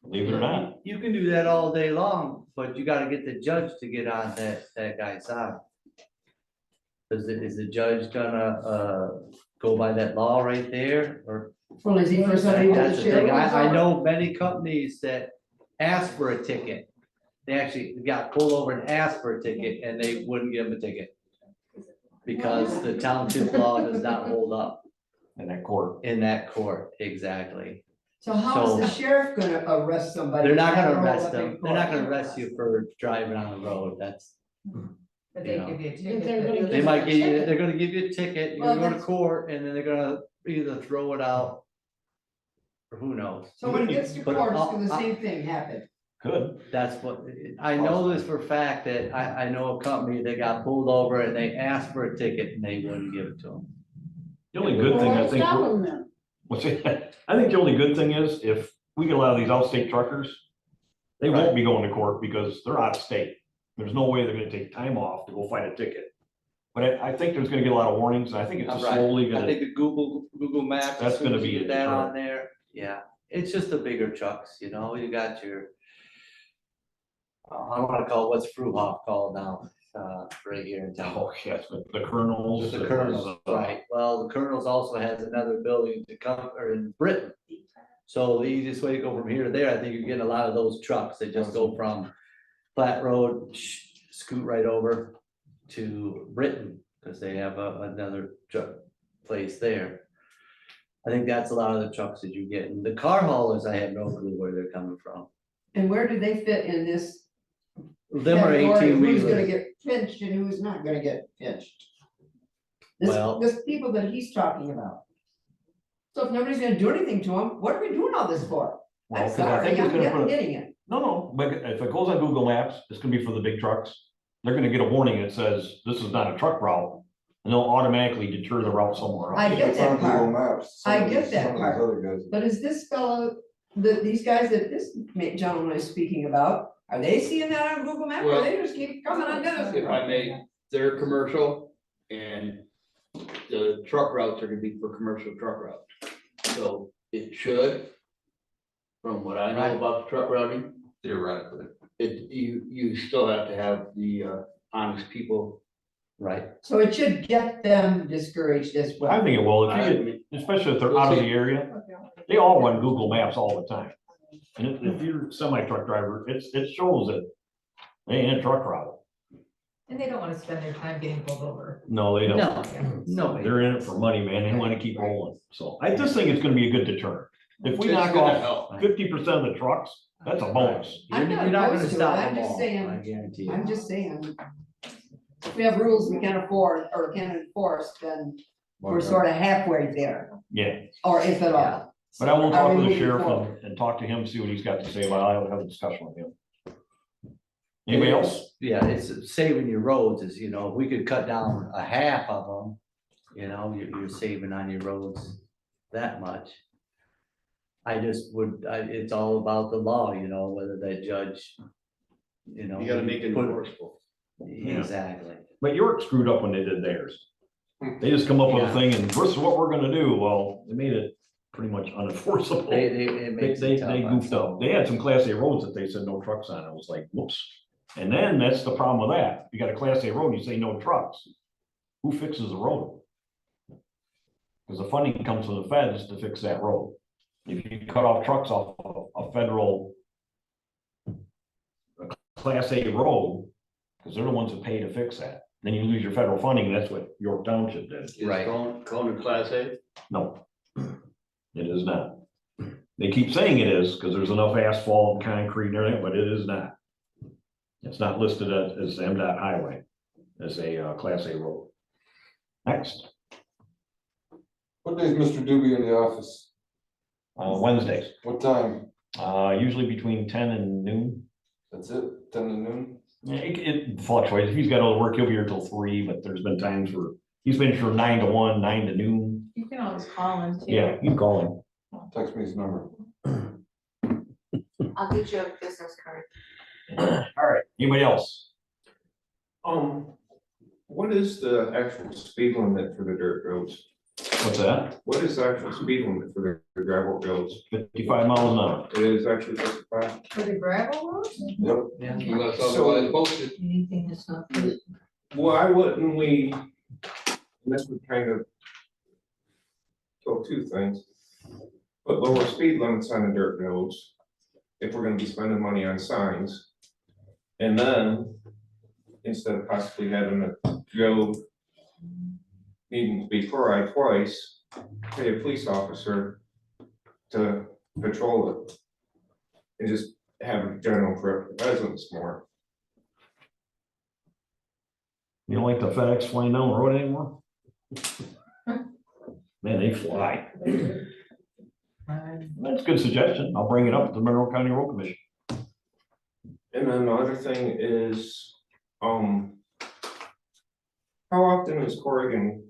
Believe it or not. You can do that all day long, but you gotta get the judge to get on that guy's side. Is the judge gonna, go by that law right there, or? Well, is he for somebody That's to the share? thing, I know many companies that asked for a ticket. They actually got pulled over and asked for a ticket, and they wouldn't give them a ticket. Because the township law does not hold up In that court. in that court, exactly. So how is the So- sheriff gonna arrest somebody? They're not Have gonna her hold arrest up in them, they're not court? gonna arrest you for driving on the road, that's, But they give you a ticket. They're gonna but- they might give you, they're gonna give you a ticket, you're Well, gonna go to that's- court, and then they're gonna either throw it out. Or who knows, So when it gets to But court, it's I'll- gonna the same thing happen. Good. that's what, I know this for a fact, that I know a company that got pulled over and they asked for a ticket and they wouldn't give it to them. The only good thing I think. Stop them then. What's it? I think the only good thing is if we get a lot of these outstate truckers, they won't be going to court because they're out of state. There's no way they're gonna take time off to go fight a ticket. But I think there's gonna get a lot of warnings, and I think it's just Right. slowly I gonna, think the Google Maps. That's as soon gonna as you be get a that deterrent. on there, yeah, it's just the bigger trucks, you know, you got your. I wanna call it, what's Fruhoff called now, right here in town. oh, yes, the colonels. The Colonels, right, well, the Colonels also has another building to come, or in Britain. So the easiest way to go from here to there, I think you're getting a lot of those trucks that just go from Flat Road, scoot right over to Britain, because they have another truck place there. I think that's a lot of the trucks that you get, and the car haulers, I have no clue where they're coming from. And where do they fit in this? Them are category of 18 Who's gonna wheelers. get pinched and who's not gonna get pinched? This, Well- this people that he's talking about. So if nobody's gonna do anything to him, what are we doing all this for? Well, I'm 'cause I sorry, think it's I'm gonna put, getting it. no, but if it goes on Google Maps, it's gonna be for the big trucks. They're gonna get a warning that says, this is not a truck route, and they'll automatically deter the route somewhere I else. get that part. Maps. I get that Some of these part. other guys. But is this fellow, these guys that this gentleman is speaking about, are they seeing that on Google Maps, or Well, they just keep coming on Dennis? If I may, they're commercial and the truck routes are gonna be for commercial truck routes. So it should, from what I Right. know about the truck routing, Theoretically. you still have to have the honest people. Right, So it should get them discouraged as I well. think it will, I if you get, especially if they're out of the area, they all run Google Maps all the time. And if you're a semi-truck driver, it shows that they ain't a truck route. And they don't wanna spend their time getting pulled over. No, they don't. no, no. They're in it for money, man. They wanna keep rolling. So I just think it's gonna be a good deterrent. If we It's knock gonna off help. 50% of the trucks, that's a bonus. I'm You're not not gonna opposed to it, stop I'm them just all, saying- I guarantee you. I'm just saying. If we have rules we can't afford or can't enforce, then we're sort of halfway there, Yeah, or if at all. but I will Are talk we to the moving sheriff forward? and talk to him, see what he's got to say. Well, I'll have a discussion with him. Anybody else? Yeah, it's saving your roads is, you know, if we could cut down a half of them, you know, you're saving on your roads that much. I just would, it's all about the law, you know, whether that judge, you know. You gotta make it put- enforceable. Exactly. But York screwed up when they did theirs. They just come up with a Yeah. thing and this is what we're gonna do. Well, they made it pretty much unenforceable. It They, makes they it tough. on goofed up. They had some class A roads that they said no trucks on. I was like, whoops. And then that's the problem with that. You got a class A road, you say no trucks. Who fixes the road? Because the funding comes from the feds to fix that road. If you cut off trucks off a federal class A road, because they're the ones that pay to fix that, then you lose your federal funding. That's what York Township did. Is Right. Cone Class A? No, it is not. They keep saying it is because there's enough asphalt and concrete and everything, but it is not. It's not listed as MDOT highway, as a class A road. Next, What day is Mr. Doobie in the office? Wednesdays, What time? usually between 10 and noon. That's it, 10 to noon? Yeah, it fluctuates. If he's got all the work, he'll be here till 3, but there's been times where he's been from 9 to 1, 9 to noon. You can always call him too. Yeah, you can call him. Text me his number. I'll get you a business card. All right, anybody else? What is the actual speed limit for the dirt roads? What's that? What is the actual speed limit for the gravel roads? 55 miles an hour. It is actually 55? For the gravel roads, Yep. Yeah. Unless otherwise posted. anything that's not good. Why wouldn't we, and this would kind of kill two things, put lower speed limits on the dirt roads if we're gonna be spending money on signs. And then, instead of possibly having to go needing to be chloride twice, pay a police officer to patrol it. And just have a general presence more. You don't like the FedEx flying down the road anymore? Man, they fly. That's a good suggestion. I'll bring it up to the Monroe County Road Commission. And then the other thing is, how often is Corrigan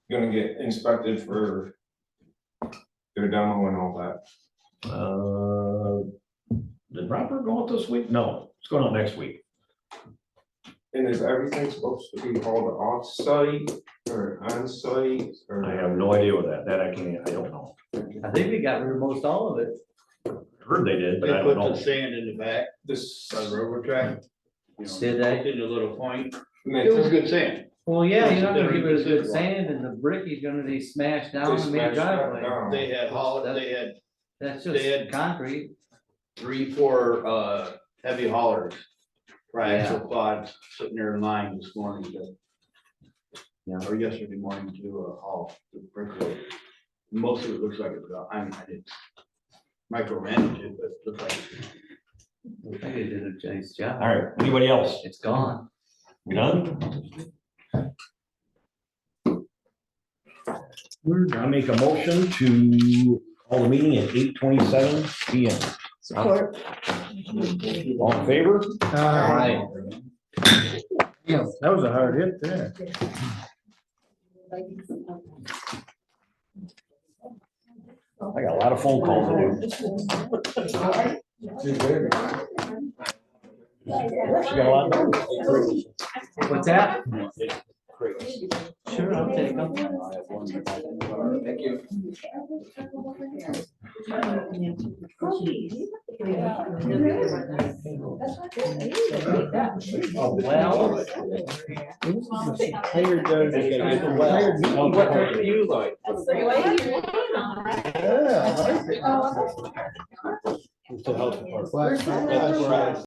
gonna get inspected for their demo and all that? Did Robert go out this week? No, it's going out next week. And is everything supposed to be hauled off-site or on-site or? I have no idea what that I don't know. I think we got rid of most all of it. Heard they did, but They I put don't know. the sand in the back This. by the railroad track. You know, Did they? In a little point. They It was good sand. Well, yeah, you're not gonna Considering give it a good this is- sand and the brick is gonna be smashed down and made smashed that driveway. down. They had That's they had- just concrete. 3, 4 heavy haulers. Triaxle quads sitting there in line this morning or yesterday morning to haul the brick road. Most of it looks like it's, I didn't micromanage it, but it looks like it's. I think they did a nice job. All right, anybody else? It's gone. We done? I make a motion to call the meeting at 8:27 PM. Support. All in favor? Right. Yeah, that was a hard hit there. I got a lot of phone calls to do. Gee, baby. Actually got a lot done. What's that? Sure, I'll take them. Thank you. Well. Hired, What do you like? yeah. It's the health department. Well, That's where I-